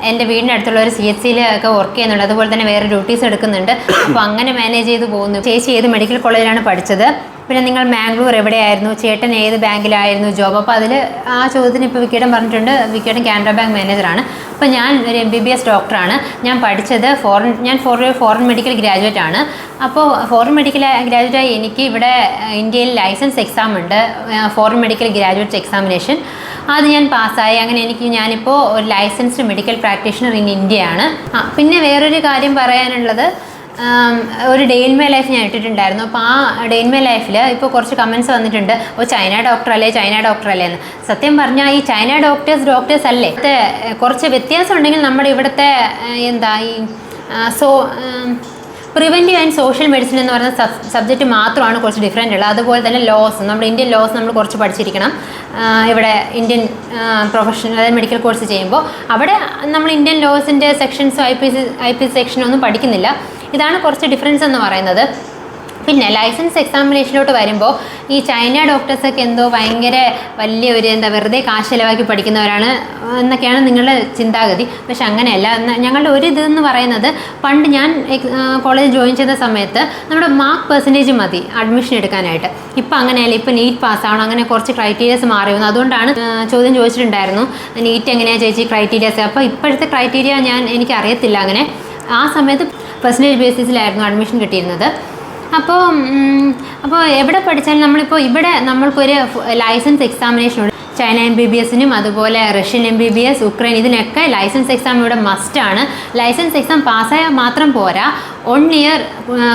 B: എൻ്റെ വീടിൻ്റെ അടുത്തുള്ള ഒരു CHCയിൽ ഒക്കെ വർക്ക് ചെയ്യുന്നുണ്ട്. അതുപോലെ തന്നെ വേറെ ഡ്യൂട്ടീസ് എടുക്കുന്നുണ്ട്. അപ്പോൾ അങ്ങനെ മാനേജ് ചെയ്ത് പോകുന്നു. ചേച്ചി ഏത് മെഡിക്കൽ കോളേജിലാണ് പഠിച്ചത്? പിന്നെ നിങ്ങൾ മാംഗ്ലൂർ എവിടെയായിരുന്നു? ചേട്ടൻ ഏത് ബാങ്കിലായിരുന്നു ജോബ്? അപ്പോൾ അതിൽ ആ ചോദ്യത്തിന് ഇപ്പോൾ വിക്കേടൻ പറഞ്ഞിട്ടുണ്ട്. വിക്കേടൻ കാനറ ബാങ്ക് മാനേജറാണ്. അപ്പോൾ ഞാൻ ഒരു MBBS ഡോക്ടറാണ്. ഞാൻ പഠിച്ചത് ഫോറിൻ മെഡിക്കൽ ഗ്രാജുവേറ്റ് ആണ്. അപ്പോൾ ഫോറിൻ മെഡിക്കൽ ഗ്രാജുവേറ്റായി എനിക്ക് ഇവിടെ ഇന്ത്യയിൽ ലൈസൻസ് എക്സാം ഉണ്ട്, ഫോറിൻ മെഡിക്കൽ ഗ്രാജുവേറ്റ് എക്സാമിനേഷൻ. അത് ഞാൻ പാസ്സായി. അങ്ങനെ ഞാനിപ്പോൾ ഒരു ലൈസൻസ്ഡ് മെഡിക്കൽ പ്രാക്ടീഷണർ ഇൻ ഇന്ത്യയാണ്. പിന്നെ വേറൊരു കാര്യം പറയാനുള്ളത്, ഒരു ഡേ ഇൻ മൈ ലൈഫ് ഞാൻ ഇട്ടിട്ടുണ്ടായിരുന്നു. അപ്പോൾ ആ ഡേ ഇൻ മൈ ലൈഫിൽ ഇപ്പോൾ കുറച്ച് കമൻറ്റ്സ് വന്നിട്ടുണ്ട്, ചൈന ഡോക്ടർ അല്ലേ എന്ന്. സത്യം പറഞ്ഞാൽ ഈ ചൈന ഡോക്ടേഴ്സ് അല്ലേ, കുറച്ച് വ്യത്യാസം ഉണ്ടെങ്കിൽ നമ്മുടെ ഇവിടുത്തെ പ്രിവെൻറ്റീവ് ആൻഡ് സോഷ്യൽ മെഡിസിൻ എന്ന് പറയുന്ന സബ്ജക്റ്റ് മാത്രമാണ് കുറച്ച് ഡിഫറെൻ്റ് ഉള്ളത്. അതുപോലെ തന്നെ ലോസ്, നമ്മുടെ ഇന്ത്യൻ ലോസ് നമ്മൾ കുറച്ച് പഠിച്ചിരിക്കണം. ഇവിടെ ഇന്ത്യൻ പ്രൊഫഷണൽ അതായത് മെഡിക്കൽ കോഴ്സ് ചെയ്യുമ്പോൾ അവിടെ നമ്മൾ ഇന്ത്യൻ ലോസിൻ്റെ സെക്ഷൻസോ ഐ പി സി സെക്ഷനൊന്നും പഠിക്കുന്നില്ല. ഇതാണ് കുറച്ച് ഡിഫറൻസ് എന്ന് പറയുന്നത്. പിന്നെ ലൈസൻസ് എക്സാമിനേഷനിലോട്ട് വരുമ്പോൾ ഈ ചൈന ഡോക്ടേഴ്സൊക്കെ എന്തോ ഭയങ്കര വലിയൊരു വെറുതെ കാശ് ചിലവാക്കി പഠിക്കുന്നവരാണ് എന്നൊക്കെയാണ് നിങ്ങളുടെ ചിന്താഗതി. പക്ഷെ അങ്ങനെയല്ല. ഞങ്ങളുടെ ഒരു ഇതെന്ന് പറയുന്നത്, പണ്ട് ഞാൻ കോളേജ് ജോയിൻ ചെയ്ത സമയത്ത് നമ്മുടെ മാർക്ക് പെർസെൻറ്റേജ് മതി അഡ്മിഷൻ എടുക്കാനായിട്ട്. ഇപ്പം അങ്ങനെയല്ല, ഇപ്പം നീറ്റ് പാസ്സാവണം, അങ്ങനെ കുറച്ച് ക്രൈറ്റീരിയസ് മാറി വന്നു. അതുകൊണ്ടാണ് ചോദ്യം ചോദിച്ചിട്ടുണ്ടായിരുന്നു, നീറ്റ് എങ്ങനെയാണ് ചേച്ചി ക്രൈറ്റീരിയസ്. അപ്പോൾ ഇപ്പോഴത്തെ ക്രൈറ്റീരിയ എനിക്ക് അറിയത്തില്ല. അങ്ങനെ ആ സമയത്ത് പെർസെൻറ്റേജ് ബേസിസിലായിരുന്നു അഡ്മിഷൻ കിട്ടിയിരുന്നത്. അപ്പോൾ എവിടെ പഠിച്ചാലും നമ്മളിപ്പോൾ ഇവിടെ നമ്മൾക്കൊരു ലൈസൻസ് എക്സാമിനേഷനുണ്ട്. ചൈന MBBSനും അതുപോലെ റഷ്യൻ MBBS, ഉക്രൈൻ, ഇതിനൊക്കെ ലൈസൻസ് എക്സാം ഇവിടെ മസ്റ്റാണ്. ലൈസൻസ് എക്സാം പാസ്സായാൽ മാത്രം പോരാ, 1 ഇയർ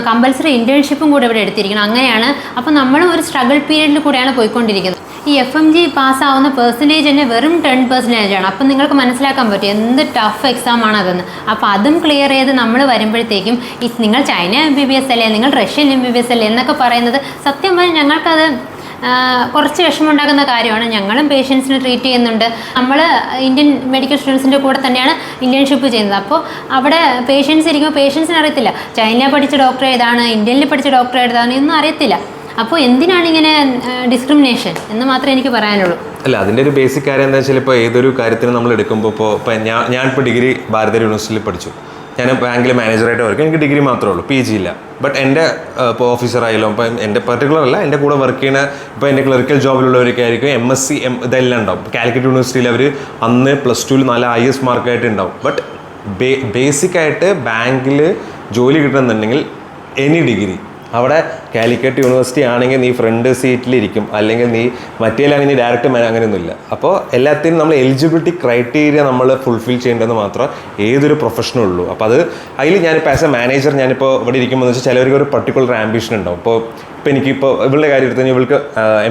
B: കമ്പൽസറി ഇൻറ്റേൺഷിപ്പും കൂടെ ഇവിടെ എടുത്തിരിക്കണം. അങ്ങനെയാണ്. അപ്പോൾ നമ്മളും ഒരു സ്ട്രഗിൾ പീരീഡിൽ കൂടെയാണ് പോയിക്കൊണ്ടിരിക്കുന്നത്. ഈ FMG പാസ്സാവുന്ന പെർസെൻറ്റേജ് തന്നെ വെറും 10% ആണ്. അപ്പം നിങ്ങൾക്ക് മനസ്സിലാക്കാൻ പറ്റും എന്ത് ടഫ് എക്സാമാണ് അതെന്ന്. അപ്പോൾ അതും ക്ലിയർ ചെയ്ത് നമ്മൾ വരുമ്പോഴത്തേക്കും നിങ്ങൾ ചൈന MBBS അല്ലേ, നിങ്ങൾ റഷ്യൻ MBBS അല്ലേ എന്നൊക്കെ പറയുന്നത് സത്യം പറഞ്ഞാൽ ഞങ്ങൾക്കത് കുറച്ച് വിഷമമുണ്ടാക്കുന്ന കാര്യമാണ്. ഞങ്ങളും പേഷ്യൻസിനെ ട്രീറ്റ് ചെയ്യുന്നുണ്ട്. നമ്മൾ ഇന്ത്യൻ മെഡിക്കൽ സ്റ്റുഡൻസിൻ്റെ കൂടെ തന്നെയാണ് ഇൻറ്റേൺഷിപ്പ് ചെയ്യുന്നത്. അപ്പോൾ അവിടെ പേഷ്യൻസ് ഇരിക്കുമ്പോൾ പേഷ്യൻസിന് അറിയത്തില്ല ചൈന പഠിച്ച ഡോക്ടർ ഏതാണ്, ഇന്ത്യയിൽ പഠിച്ച ഡോക്ടർ ഏതാണ് എന്നൊന്നും അറിയത്തില്ല. അപ്പോൾ എന്തിനാണ് ഇങ്ങനെ ഡിസ്ക്രിമിനേഷൻ എന്ന് മാത്രമേ എനിക്ക് പറയാനുള്ളൂ.
A: അല്ല, അതിൻ്റെ ഒരു ബേസിക് കാര്യം എന്താ വെച്ചാൽ, ഇപ്പോൾ ഏതൊരു കാര്യത്തിന് നമ്മൾ എടുക്കുമ്പോൾ ഇപ്പോൾ ഞാനിപ്പോൾ ഡിഗ്രി ഭാരതീയ യൂണിവേഴ്സിറ്റിയിൽ പഠിച്ചു. ഞാൻ ബാങ്കിൽ മാനേജറായിട്ട് വർക്ക്, എനിക്ക് ഡിഗ്രി മാത്രമേ ഉള്ളൂ, PG ഇല്ല. ബട്ട് എൻ്റെ ഇപ്പോൾ ഓഫീസറായാലും ഇപ്പം എൻ്റെ പെർട്ടിക്കുലർ അല്ല, എൻ്റെ കൂടെ വർക്ക് ചെയ്യുന്ന ഇപ്പോൾ എൻ്റെ ക്ലറിക്കൽ ജോബിലുള്ളവരൊക്കെ ആയിരിക്കും MSc ഇതെല്ലാം ഉണ്ടാവും. കാലിക്കറ്റ് യൂണിവേഴ്സിറ്റിയിൽ അവർ അന്ന് +2 നല്ല highest മാർക്കായിട്ട് ഉണ്ടാവും. ബട്ട് ബേസിക്കായിട്ട് ബാങ്കിൽ ജോലി കിട്ടണമെന്നുണ്ടെങ്കിൽ എനി ഡിഗ്രി അവിടെ കാലിക്കറ്റ് യൂണിവേഴ്സിറ്റി ആണെങ്കിൽ നീ ഫ്രണ്ട് സീറ്റിലിരിക്കും, അല്ലെങ്കിൽ നീ മറ്റേലാണെങ്കിൽ നീ ഡയറക്റ്റ് അങ്ങനെയൊന്നുമില്ല. അപ്പോൾ എല്ലാത്തിനും നമ്മൾ എലിജിബിലിറ്റി ക്രൈറ്റീരിയ നമ്മൾ ഫുൾഫിൽ ചെയ്യേണ്ടതെന്ന് മാത്രമേ ഏതൊരു പ്രൊഫഷനും ഉള്ളൂ. അപ്പോൾ അതിൽ ഞാനിപ്പോൾ ആസ് എ മാനേജർ ഞാനിപ്പോൾ ഇവിടെ ഇരിക്കുമ്പോൾ എന്ന് വെച്ചാൽ ചിലവർക്ക് ഒരു പർട്ടിക്കുലർ ആംബിഷൻ ഉണ്ടാവും. ഇപ്പോൾ എനിക്കിപ്പോൾ ഇവളുടെ കാര്യം എടുത്തു കഴിഞ്ഞാൽ ഇവൾക്ക്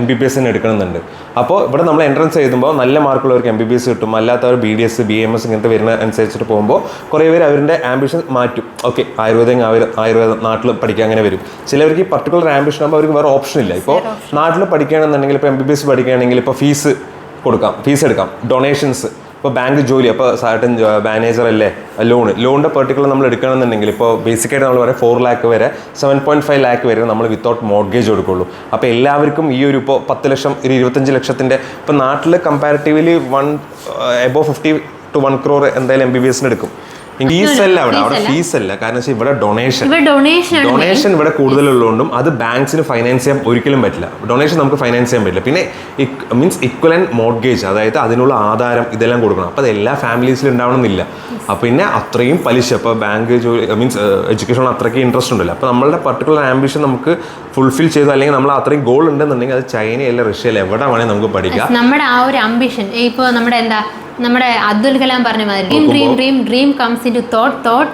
A: MBBS തന്നെ എടുക്കണമെന്നുണ്ട്. അപ്പോൾ ഇവിടെ നമ്മൾ എൻട്രൻസ് എഴുതുമ്പോൾ നല്ല മാർക്കുള്ളവർക്ക് MBBS കിട്ടും, അല്ലാത്തവർ BDS BMS ഇങ്ങനത്തെ വരുന്ന അനുസരിച്ചിട്ട് പോകുമ്പോൾ കുറേ പേര് അവരുടെ ആംബിഷൻ മാറ്റും. ഓക്കെ, ആയുർവേദം നാട്ടിൽ പഠിക്കാൻ അങ്ങനെ വരും. ചിലവർക്ക് ഈ പർട്ടിക്കുലർ ആംബിഷൻ ആകുമ്പോൾ അവർക്ക് വേറെ ഓപ്ഷൻ ഇല്ല. ഇപ്പോൾ നാട്ടിൽ പഠിക്കുകയാണെന്നുണ്ടെങ്കിൽ ഇപ്പോൾ MBBS പഠിക്കുകയാണെങ്കിൽ ഇപ്പോൾ ഫീസ് എടുക്കാം, ഡൊണേഷൻസ്. ഇപ്പോൾ ബാങ്ക് ജോലി, അപ്പോൾ സർട്ടൻ മാനേജർ അല്ലേ, ലോണിൻ്റെ പെർട്ടിക്കുലർ നമ്മൾ എടുക്കണമെന്നുണ്ടെങ്കിൽ ഇപ്പോൾ ബേസിക്കായിട്ട് നമ്മൾ പറയാം 4 lakh വരെ 7.5 lakh വരെ നമ്മൾ വിത്തൗട്ട് മോർഗേജ് കൊടുക്കുള്ളൂ. അപ്പോൾ എല്ലാവർക്കും ഈ ഒരു ഇപ്പോൾ 10 ലക്ഷം 25 ലക്ഷത്തിൻ്റെ ഇപ്പോൾ നാട്ടിൽ കമ്പാരിറ്റീവ്ലി above 50 to 1 crore എന്തായാലും MBBS എടുക്കും. ഫീസ് അല്ല അവിടെ ഫീസ് അല്ല, കാരണം വെച്ചാൽ ഇവിടെ ഡൊണേഷൻ ഇവിടെ കൂടുതലുള്ളതുകൊണ്ടും അത് ബാങ്ക്സിന് ഫൈനാൻസ് ചെയ്യാൻ ഒരിക്കലും പറ്റില്ല. ഡൊണേഷൻ നമുക്ക് ഫൈനാൻസ് ചെയ്യാൻ പറ്റില്ല. പിന്നെ മീൻസ് ഇക്വലന്റ് മോർഗേജ്, അതായത് അതിനുള്ള ആധാരം ഇതെല്ലാം കൊടുക്കണം. അപ്പോൾ അത് എല്ലാ ഫാമിലീസിലും ഉണ്ടാവണമെന്നില്ല. അപ്പോൾ പിന്നെ അത്രയും പലിശ, ഇപ്പോൾ ബാങ്ക് ജോലി മീൻസ് എഡ്യൂക്കേഷൻ അത്രയ്ക്ക് ഇൻട്രസ്റ്റ് ഉണ്ടല്ലോ. അപ്പോൾ നമ്മളുടെ പർട്ടിക്കുലർ ആംബിഷൻ നമുക്ക് ഫുൾഫിൽ ചെയ്തു, അല്ലെങ്കിൽ നമ്മൾ അത്രയും ഗോൾ ഉണ്ടെന്നുണ്ടെങ്കിൽ അത് ചൈനയല്ല റഷ്യയല്ല എവിടെ വേണമെങ്കിൽ നമുക്ക് പഠിക്കാം.
B: നമ്മുടെ ആ ഒരു ആംബിഷൻ ഇപ്പോൾ നമ്മുടെ അബ്ദുൽ കലാം പറഞ്ഞ മാതിരി dream comes into thought.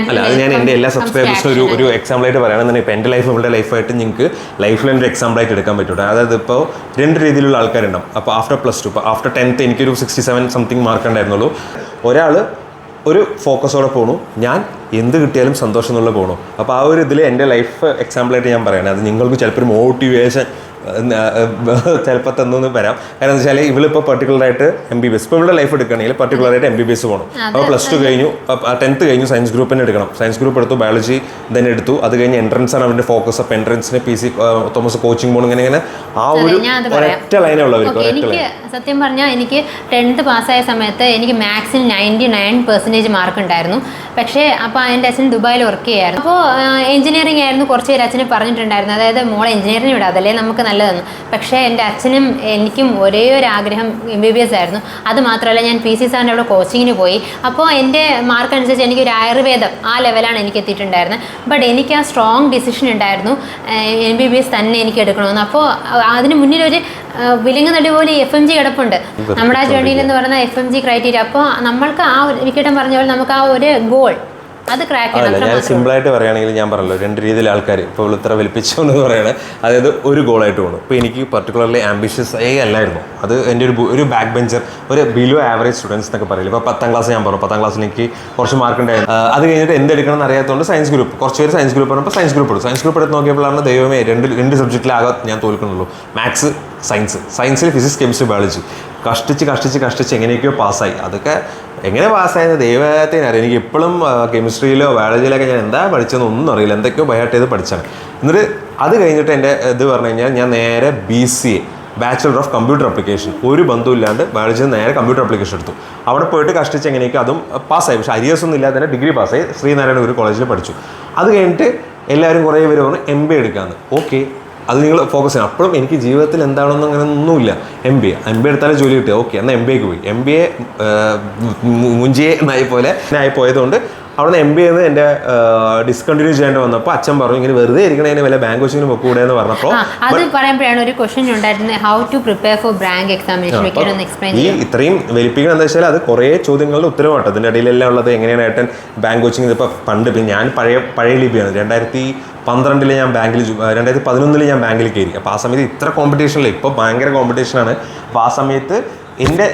A: അല്ല, അത് ഞാൻ എൻ്റെ എല്ലാ സബ്സ്ക്രൈബേഴ്സിനും ഒരു എക്സാമ്പിളായിട്ട് പറയുകയാണെന്നുണ്ടെങ്കിൽ ഇപ്പോൾ എൻ്റെ ലൈഫ് ഇവളുടെ ലൈഫായിട്ട് നിങ്ങൾക്ക് ലൈഫിൽ ഒരു എക്സാമ്പിളായിട്ട് എടുക്കാൻ പറ്റും. അതായത് ഇപ്പോൾ 2 രീതിയിലുള്ള ആൾക്കാരുണ്ടാവും. അപ്പോൾ ആഫ്റ്റർ +2, ഇപ്പോൾ ആഫ്റ്റർ 10th എനിക്കൊരു 67 സംതിങ് മാർക്ക് ഉണ്ടായിരുന്നുള്ളൂ. ഒരാൾ ഒരു ഫോക്കസോടെ പോകണു, ഞാൻ എന്ത് കിട്ടിയാലും സന്തോഷം എന്നുള്ള പോകണു. അപ്പോൾ ആ ഒരു ഇതിൽ എൻ്റെ ലൈഫ് എക്സാമ്പിളായിട്ട് ഞാൻ പറയുകയാണ്. അത് നിങ്ങൾക്ക് ചിലപ്പോൾ ഒരു മോട്ടിവേഷൻ ചിലപ്പോൾ തന്നൊന്നും വരാം. കാരണം എന്താ വെച്ചാൽ ഇവളിപ്പോൾ പർട്ടിക്കുലറായിട്ട് MBBS, ഇപ്പോൾ ഇവളുടെ ലൈഫ് എടുക്കുകയാണെങ്കിൽ പർട്ടിക്കുലറായിട്ട് MBBS പോകണം. അപ്പോൾ +2 കഴിഞ്ഞു, 10th കഴിഞ്ഞു, സയൻസ് ഗ്രൂപ്പിന് എടുക്കണം. സയൻസ് ഗ്രൂപ്പ് എടുത്തു, ബയോളജി തന്നെ എടുത്തു. അത് കഴിഞ്ഞ് എൻട്രൻസ് ആണ് അവൻ്റെ ഫോക്കസ്. അപ്പോൾ എൻട്രൻസിന് PC തോമസ് കോച്ചിങ് പോകണം. ഇങ്ങനെ ആ ഒരു ഒരൊറ്റ ലൈനേ ഉള്ളവർക്ക്.
B: എനിക്ക് സത്യം പറഞ്ഞാൽ എനിക്ക് 10th പാസ്സായ സമയത്ത് എനിക്ക് മാത്സിന് 99% മാർക്ക് ഉണ്ടായിരുന്നു. പക്ഷേ അപ്പോൾ എൻ്റെ അച്ഛൻ ദുബായിൽ വർക്ക് ചെയ്യായിരുന്നു. അപ്പോൾ എഞ്ചിനീയറിംഗ് ആയിരുന്നു. കുറച്ച് പേര് അച്ഛന് പറഞ്ഞിട്ടുണ്ടായിരുന്നു, അതായത് മോളെ എഞ്ചിനീയറിംഗ് വിടാം, അതല്ലേ നമുക്ക് നല്ലതെന്ന്. പക്ഷേ എൻ്റെ അച്ഛനും എനിക്കും ഒരേ ഒരു ആഗ്രഹം MBBS ആയിരുന്നു. അത് മാത്രമല്ല, ഞാൻ PC സാറിൻ്റെ അവിടെ കോച്ചിങ്ങിന് പോയി. അപ്പോൾ എൻ്റെ മാർക്ക് അനുസരിച്ച് എനിക്കൊരു ആയുർവേദം ആ ലെവലാണ് എനിക്ക് എത്തിയിട്ടുണ്ടായിരുന്നത്. ബട്ട് എനിക്ക് ആ സ്ട്രോങ് ഡിസിഷൻ ഉണ്ടായിരുന്നു MBBS തന്നെ എനിക്ക് എടുക്കണമെന്ന്. അപ്പോൾ അതിന് മുന്നിലൊരു വിലങ്ങുന്നടി പോലെ FMG കിടപ്പുണ്ട്. നമ്മുടെ ആ ജേർണിയിൽ എന്ന് പറയുന്ന FMG ക്രൈറ്റീരിയ. അപ്പോൾ നമ്മൾക്ക് ആ വിക്കറ്റം പറഞ്ഞ പോലെ നമുക്ക് ആ ഒരു ഗോൾ അത് ക്രാക്ക്
A: അതല്ല, ഞാൻ സിമ്പിളായിട്ട് പറയുകയാണെങ്കിൽ ഞാൻ പറഞ്ഞല്ലോ 2 രീതിയിലെ ആൾക്കാർ ഇപ്പോൾ ഇത്ര വലിപ്പിച്ചു എന്ന് പറയുന്നത്, അതായത് ഒരു ഗോളായിട്ട് പോകണം. ഇപ്പോൾ എനിക്ക് പർട്ടിക്കുലർലി ആംബിഷ്യസ് അല്ലായിരുന്നു. അത് എൻ്റെ ഒരു ബാക്ക് ബെഞ്ചർ, ഒരു ബിലോ ആവറേജ് സ്റ്റുഡൻസ് എന്നൊക്കെ പറയില്ല. ഇപ്പോൾ 10ാം ക്ലാസ് ഞാൻ പറഞ്ഞു, 10ാം ക്ലാസ്സിൽ എനിക്ക് കുറച്ച് മാർക്ക് ഉണ്ടായിരുന്നു. അത് കഴിഞ്ഞിട്ട് എന്തെടുക്കണം എന്ന് അറിയാത്തതുകൊണ്ട് സയൻസ് ഗ്രൂപ്പ്, കുറച്ച് പേര് സയൻസ് ഗ്രൂപ്പ് പറഞ്ഞപ്പോൾ സയൻസ് ഗ്രൂപ്പ് എടുത്തു. സയൻസ് ഗ്രൂപ്പ് എടുത്ത് നോക്കിയപ്പോഴാണ് ദൈവമേ രണ്ട് സബ്ജക്റ്റിലാകെ ഞാൻ തോൽക്കുന്നുള്ളൂ, മാത്സ് സയൻസിൽ ഫിസിക്സ് കെമിസ്ട്രി ബയോളജി. കഷ്ടിച്ച് എങ്ങനെയൊക്കെയോ പാസ്സായി. അതൊക്കെ എങ്ങനെ പാസ്സായെന്ന് ദൈവത്തിന് അറിയാം. എനിക്ക് എപ്പോഴും കെമിസ്ട്രിയിലോ ബയോളജിയിലൊക്കെ ഞാൻ എന്താ പഠിച്ചതെന്ന് ഒന്നും അറിയില്ല, എന്തൊക്കെയോ ബയോട്ട് ചെയ്ത് പഠിച്ചാണ്. എന്നിട്ട് അത് കഴിഞ്ഞിട്ട് എൻ്റെ ഇത് പറഞ്ഞു കഴിഞ്ഞാൽ ഞാൻ നേരെ BCA bachelor of computer application, ഒരു ബന്ധമില്ലാണ്ട് ബയോളജിയിൽ നേരെ കമ്പ്യൂട്ടർ ആപ്ലിക്കേഷൻ എടുത്തു. അവിടെ പോയിട്ട് കഷ്ടിച്ച് എങ്ങനെയൊക്കെ അതും പാസ്സായി. പക്ഷേ അരിയേഴ്സ് ഒന്നും ഇല്ലാതെ തന്നെ ഡിഗ്രി പാസ്സായി. ശ്രീനാരായണ ഗുരു കോളേജിൽ പഠിച്ചു. അത് കഴിഞ്ഞിട്ട് എല്ലാവരും കുറേ പേര് പറഞ്ഞു MBA എടുക്കാമെന്ന്. ഓക്കെ, അത് നിങ്ങൾ ഫോക്കസ് ചെയ്യണം. അപ്പോഴും എനിക്ക് ജീവിതത്തിൽ എന്താണെന്ന് അങ്ങനെ ഒന്നുമില്ല. MBA എടുത്താലും ജോലി കിട്ടുക. ഓക്കെ, എന്നാൽ MBAക്ക് പോയി. MBA മുഞ്ചിയെ ആയി പോയതുകൊണ്ട് അവിടെ നിന്ന് MBA എൻ്റെ ഡിസ്കണ്ടിന്യൂ ചെയ്യേണ്ടി വന്നപ്പോൾ അച്ഛൻ പറഞ്ഞു ഇങ്ങനെ വെറുതെ ഇരിക്കണതിന് വല്ല ബാങ്ക് കോച്ചിങ്ങിന് പൊക്കൂടെ എന്ന് പറഞ്ഞപ്പോൾ
B: അത് പറയുമ്പോഴാണ് ഒരു ക്വസ്റ്റ്യൻ ഉണ്ടായിരുന്നത്, how to prepare for bank examination.
A: ഈ ഇത്രയും വലിപ്പിക്കണം എന്താ വെച്ചാൽ അത് കുറേ ചോദ്യങ്ങളുടെ ഉത്തരവാട്ടോ. അതിൻ്റെ ഇടയിലെല്ലാം ഉള്ളത് എങ്ങനെയാണ് ഏട്ടൻ ബാങ്ക് കോച്ചിങ്. ഇതിപ്പോൾ പണ്ട് ഞാൻ പഴയ ലിപിയാണ്. 2012 ഞാൻ ബാങ്കിൽ, 2011 ഞാൻ ബാങ്കിൽ കയറി. അപ്പോൾ ആ സമയത്ത് ഇത്ര കോമ്പറ്റീഷനില്ല. ഇപ്പോൾ ഭയങ്കര കോമ്പറ്റീഷനാണ്. അപ്പോൾ ആ സമയത്ത്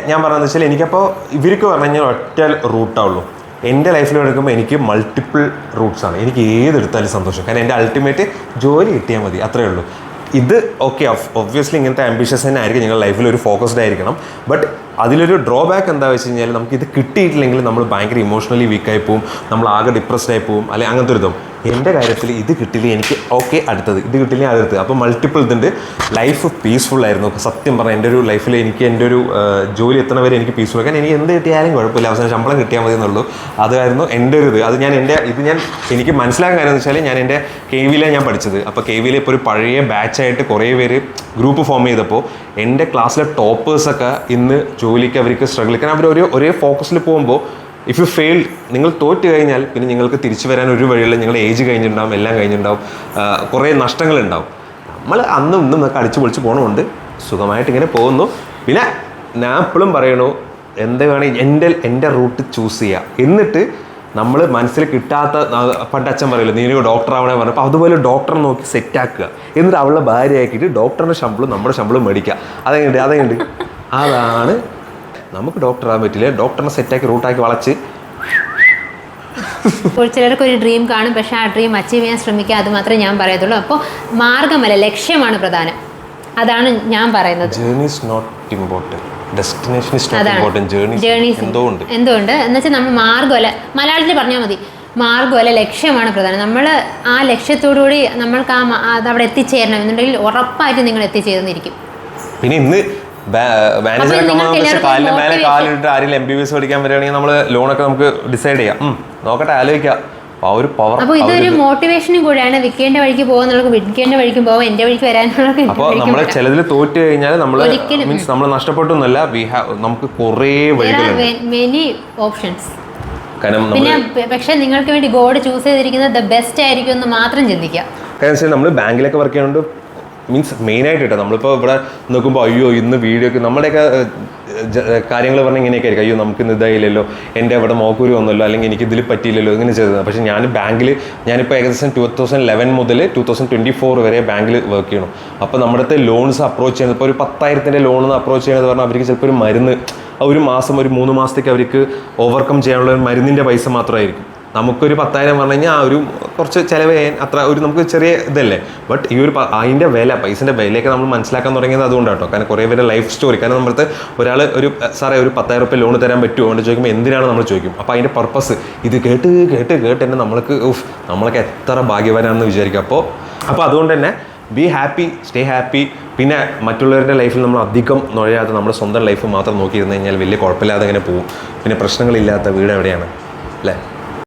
A: ഞാൻ പറഞ്ഞതെന്ന് വെച്ചാൽ എനിക്കപ്പോൾ ഇവർക്ക് പറഞ്ഞു കഴിഞ്ഞാൽ ഒറ്റ റൂട്ടാവുള്ളൂ. എൻ്റെ ലൈഫിൽ എടുക്കുമ്പോൾ എനിക്ക് മൾട്ടിപ്പിൾ റൂട്ട്സാണ്. എനിക്ക് ഏതെടുത്താലും സന്തോഷം. കാരണം എൻ്റെ അൾട്ടിമേറ്റ് ജോലി കിട്ടിയാൽ മതി, അത്രയേ ഉള്ളൂ. ഇത് ഓക്കെ, ഒബ്വിയസ്ലി ഇങ്ങനത്തെ ആംബിഷ്യസ് തന്നെ ആയിരിക്കും നിങ്ങളുടെ ലൈഫിൽ ഒരു ഫോക്കസ്ഡ് ആയിരിക്കണം. ബട്ട് അതിലൊരു ഡ്രോബാക്ക് എന്താ വെച്ച് കഴിഞ്ഞാൽ നമുക്ക് ഇത് കിട്ടിയിട്ടില്ലെങ്കിൽ നമ്മൾ ഭയങ്കര ഇമോഷണലി വീക്കായി പോവും, നമ്മൾ ആകെ ഡിപ്രസ്ഡ് ആയി പോവും, അല്ലെങ്കിൽ അങ്ങനത്തെ ഒരു ഇതും. എൻ്റെ കാര്യത്തിൽ ഇത് കിട്ടിയില്ല എനിക്ക് ഓക്കെ, അടുത്തത് ഇത് കിട്ടിയില്ലെങ്കിൽ അടുത്തത്. അപ്പോൾ മൾട്ടിപ്പിൾ ഇതുണ്ട്. ലൈഫ് പീസ്ഫുൾ ആയിരുന്നു സത്യം പറഞ്ഞാൽ. എൻ്റെ ഒരു ലൈഫിൽ എനിക്ക് എൻ്റെ ഒരു ജോലി എത്തണ വരെ എനിക്ക് പീസ്ഫുൾ. കാരണം എനിക്ക് എന്ത് കിട്ടിയാലും കുഴപ്പമില്ല, അവസാനം ശമ്പളം കിട്ടിയാൽ മതി എന്നുള്ളൂ. അതായിരുന്നു എൻ്റെ ഒരു ഇത്. അത് ഞാൻ എനിക്ക് മനസ്സിലാക്കാൻ കാര്യം എന്ന് വെച്ചാൽ ഞാൻ എൻ്റെ KVയിലാണ് ഞാൻ പഠിച്ചത്. അപ്പോൾ KVയിൽ ഇപ്പോൾ ഒരു പഴയ ബാച്ചായിട്ട് കുറേ പേര് ഗ്രൂപ്പ് ഫോം ചെയ്തപ്പോൾ എൻ്റെ ക്ലാസ്സിലെ ടോപ്പേഴ്സൊക്കെ ഇന്ന് ജോലിക്ക് അവർക്ക് സ്ട്രഗിൾ. കാരണം അവർ ഒരേ ഫോക്കസിൽ പോകുമ്പോൾ ഇഫ് യു ഫെയിൽഡ്, നിങ്ങൾ തോറ്റ് കഴിഞ്ഞാൽ പിന്നെ നിങ്ങൾക്ക് തിരിച്ചു വരാൻ ഒരു വഴിയുള്ള നിങ്ങളുടെ ഏജ് കഴിഞ്ഞിട്ടുണ്ടാവും, എല്ലാം കഴിഞ്ഞിട്ടുണ്ടാവും, കുറേ നഷ്ടങ്ങളുണ്ടാവും. നമ്മൾ അന്നും ഇന്നും ഒക്കെ അടിച്ചു പൊളിച്ച് പോകണമുണ്ട്, സുഖമായിട്ട് ഇങ്ങനെ പോകുന്നു. പിന്നെ ഞാൻ എപ്പോഴും പറയണു, എന്താണ് എൻ്റെ റൂട്ട് ചൂസ് ചെയ്യുക. എന്നിട്ട് നമ്മൾ മനസ്സിൽ കിട്ടാത്ത, പണ്ട് അച്ഛൻ പറയില്ല നീ ഒരു ഡോക്ടർ ആവണേ പറഞ്ഞപ്പോൾ അതുപോലെ ഡോക്ടറെ നോക്കി സെറ്റാക്കുക. എന്നിട്ട് അവളുടെ ഭാര്യയാക്കിയിട്ട് ഡോക്ടറിൻ്റെ ശമ്പളം നമ്മുടെ ശമ്പളം മേടിക്കുക. അതെങ്ങനെയുണ്ട് അതാണ് നമുക്ക് ഡോക്ടർ ആകാൻ പറ്റില്ല. ഡോക്ടറിനെ സെറ്റാക്കി റൂട്ടാക്കി വളച്ച്.
B: ചിലർക്ക് ഒരു ഡ്രീം കാണും, പക്ഷേ ആ ഡ്രീം അച്ചീവ് ചെയ്യാൻ ശ്രമിക്കുക, അത് മാത്രമേ ഞാൻ പറയത്തുള്ളൂ. അപ്പോൾ മാർഗമല്ല, ലക്ഷ്യമാണ് പ്രധാനം. അതാണ് ഞാൻ പറയുന്നത്.
A: Journey is not important, destination is not important. Journey എന്തുകൊണ്ട്
B: എന്ന് വെച്ചാൽ നമ്മൾ മാർഗമല്ല, മലയാളത്തിൽ പറഞ്ഞാൽ മതി, മാർഗമല്ല ലക്ഷ്യമാണ് പ്രധാനം. നമ്മൾ ആ ലക്ഷ്യത്തോടുകൂടി നമ്മൾക്ക് അതവിടെ എത്തിച്ചേരണം എന്നുണ്ടെങ്കിൽ ഉറപ്പായിട്ടും നിങ്ങൾ എത്തിച്ചേർന്നിരിക്കും.
A: പിന്നെ ഇന്ന് കാലിന് മേലെ കാലിട്ട് ആരെങ്കിലും MBBS പഠിക്കാൻ വരികയാണെങ്കിൽ നമ്മൾ ലോണൊക്കെ നമുക്ക് ഡിസൈഡ് ചെയ്യാം, നോക്കട്ടെ, ആലോചിക്കാം. ആ ഒരു പവർ.
B: അപ്പോൾ ഇതൊരു മോട്ടിവേഷനും കൂടെയാണ്. വിൽക്കേണ്ട വഴിക്ക് പോകുന്നുള്ളത് വിൽക്കേണ്ട വഴിക്കും പോകാം, എൻ്റെ വഴിക്ക് വരാനുള്ള.
A: അപ്പോൾ നമ്മൾ ചിലതിൽ തോറ്റ് കഴിഞ്ഞാൽ നമ്മൾ മീൻസ് നമ്മൾ നഷ്ടപ്പെട്ടു എന്നല്ല, നമുക്ക് കുറേ വഴികളുണ്ട്,
B: മെനി ഓപ്ഷൻസ്. പിന്നെ പക്ഷെ നിങ്ങൾക്ക് വേണ്ടി ഗോഡ് ചൂസ് ചെയ്തിരിക്കുന്നത് ദ ബെസ്റ്റ് ആയിരിക്കും എന്ന് മാത്രം ചിന്തിക്കുക.
A: കാരണം വെച്ചാൽ നമ്മൾ ബാങ്കിലൊക്കെ വർക്ക് ചെയ്യുന്നുണ്ട്, മീൻസ് മെയിനായിട്ട് കേട്ടോ. നമ്മളിപ്പോൾ ഇവിടെ നോക്കുമ്പോൾ അയ്യോ ഇന്ന് വീഡിയോക്ക് നമ്മുടെയൊക്കെ കാര്യങ്ങൾ പറഞ്ഞാൽ ഇങ്ങനെയൊക്കെ ആയിരിക്കും, അയ്യോ നമുക്ക് ഇന്ന് ഇതായില്ലല്ലോ, എൻ്റെ ഇവിടെ മോക്കൂരി വന്നല്ലോ, അല്ലെങ്കിൽ എനിക്ക് ഇതിൽ പറ്റിയില്ലല്ലോ, ഇങ്ങനെ ചെയ്തത്. പക്ഷേ ഞാനിപ്പോൾ ഏകദേശം 2011 മുതൽ 2024 വരെ ബാങ്കിൽ വർക്ക് ചെയ്യണം. അപ്പോൾ നമ്മുടെ അടുത്ത് ലോൺസ് അപ്രോച്ച് ചെയ്യുന്നത്, ഇപ്പോൾ ഒരു 10,000 ലോൺ അപ്രോച്ച് ചെയ്യണമെന്ന് പറഞ്ഞാൽ അവർക്ക് ചിലപ്പോൾ ഒരു മരുന്ന് ഒരു മാസം, ഒരു 3 മാസത്തേക്ക് അവർക്ക് ഓവർകം ചെയ്യാനുള്ള ഒരു മരുന്നിൻ്റെ പൈസ മാത്രമായിരിക്കും. നമുക്കൊരു 10,000 പറഞ്ഞു കഴിഞ്ഞാൽ ആ ഒരു കുറച്ച് ചിലവ് ചെയ്യാൻ അത്ര ഒരു നമുക്ക് ചെറിയ ഇതല്ലേ. ബട്ട് ഈ ഒരു അതിൻ്റെ വില, പൈസൻ്റെ വിലയൊക്കെ നമ്മൾ മനസ്സിലാക്കാൻ തുടങ്ങിയത് അതുകൊണ്ടാണ് കേട്ടോ. കാരണം കുറേ പേരുടെ ലൈഫ് സ്റ്റോറി, കാരണം നമ്മുടെ ഒരാൾ സാറേ ഒരു 10,000 രൂപ ലോൺ തരാൻ പറ്റുമോ എന്ന് ചോദിക്കുമ്പോൾ എന്തിനാണ് നമ്മൾ ചോദിക്കും. അപ്പോൾ അതിൻ്റെ പർപ്പസ് ഇത് കേട്ട് തന്നെ നമ്മളൊക്കെ എത്ര ഭാഗ്യവാനാണെന്ന് വിചാരിക്കും. അപ്പോൾ അതുകൊണ്ട് തന്നെ ബി ഹാപ്പി, സ്റ്റേ ഹാപ്പി. പിന്നെ മറ്റുള്ളവരുടെ ലൈഫിൽ നമ്മൾ അധികം നുഴയാതെ നമ്മുടെ സ്വന്തം ലൈഫ് മാത്രം നോക്കിയിരുന്നു കഴിഞ്ഞാൽ വലിയ കുഴപ്പമില്ലാതെ അങ്ങനെ പോകും. പിന്നെ പ്രശ്നങ്ങളില്ലാത്ത വീട് എവിടെയാണ് അല്ലേ?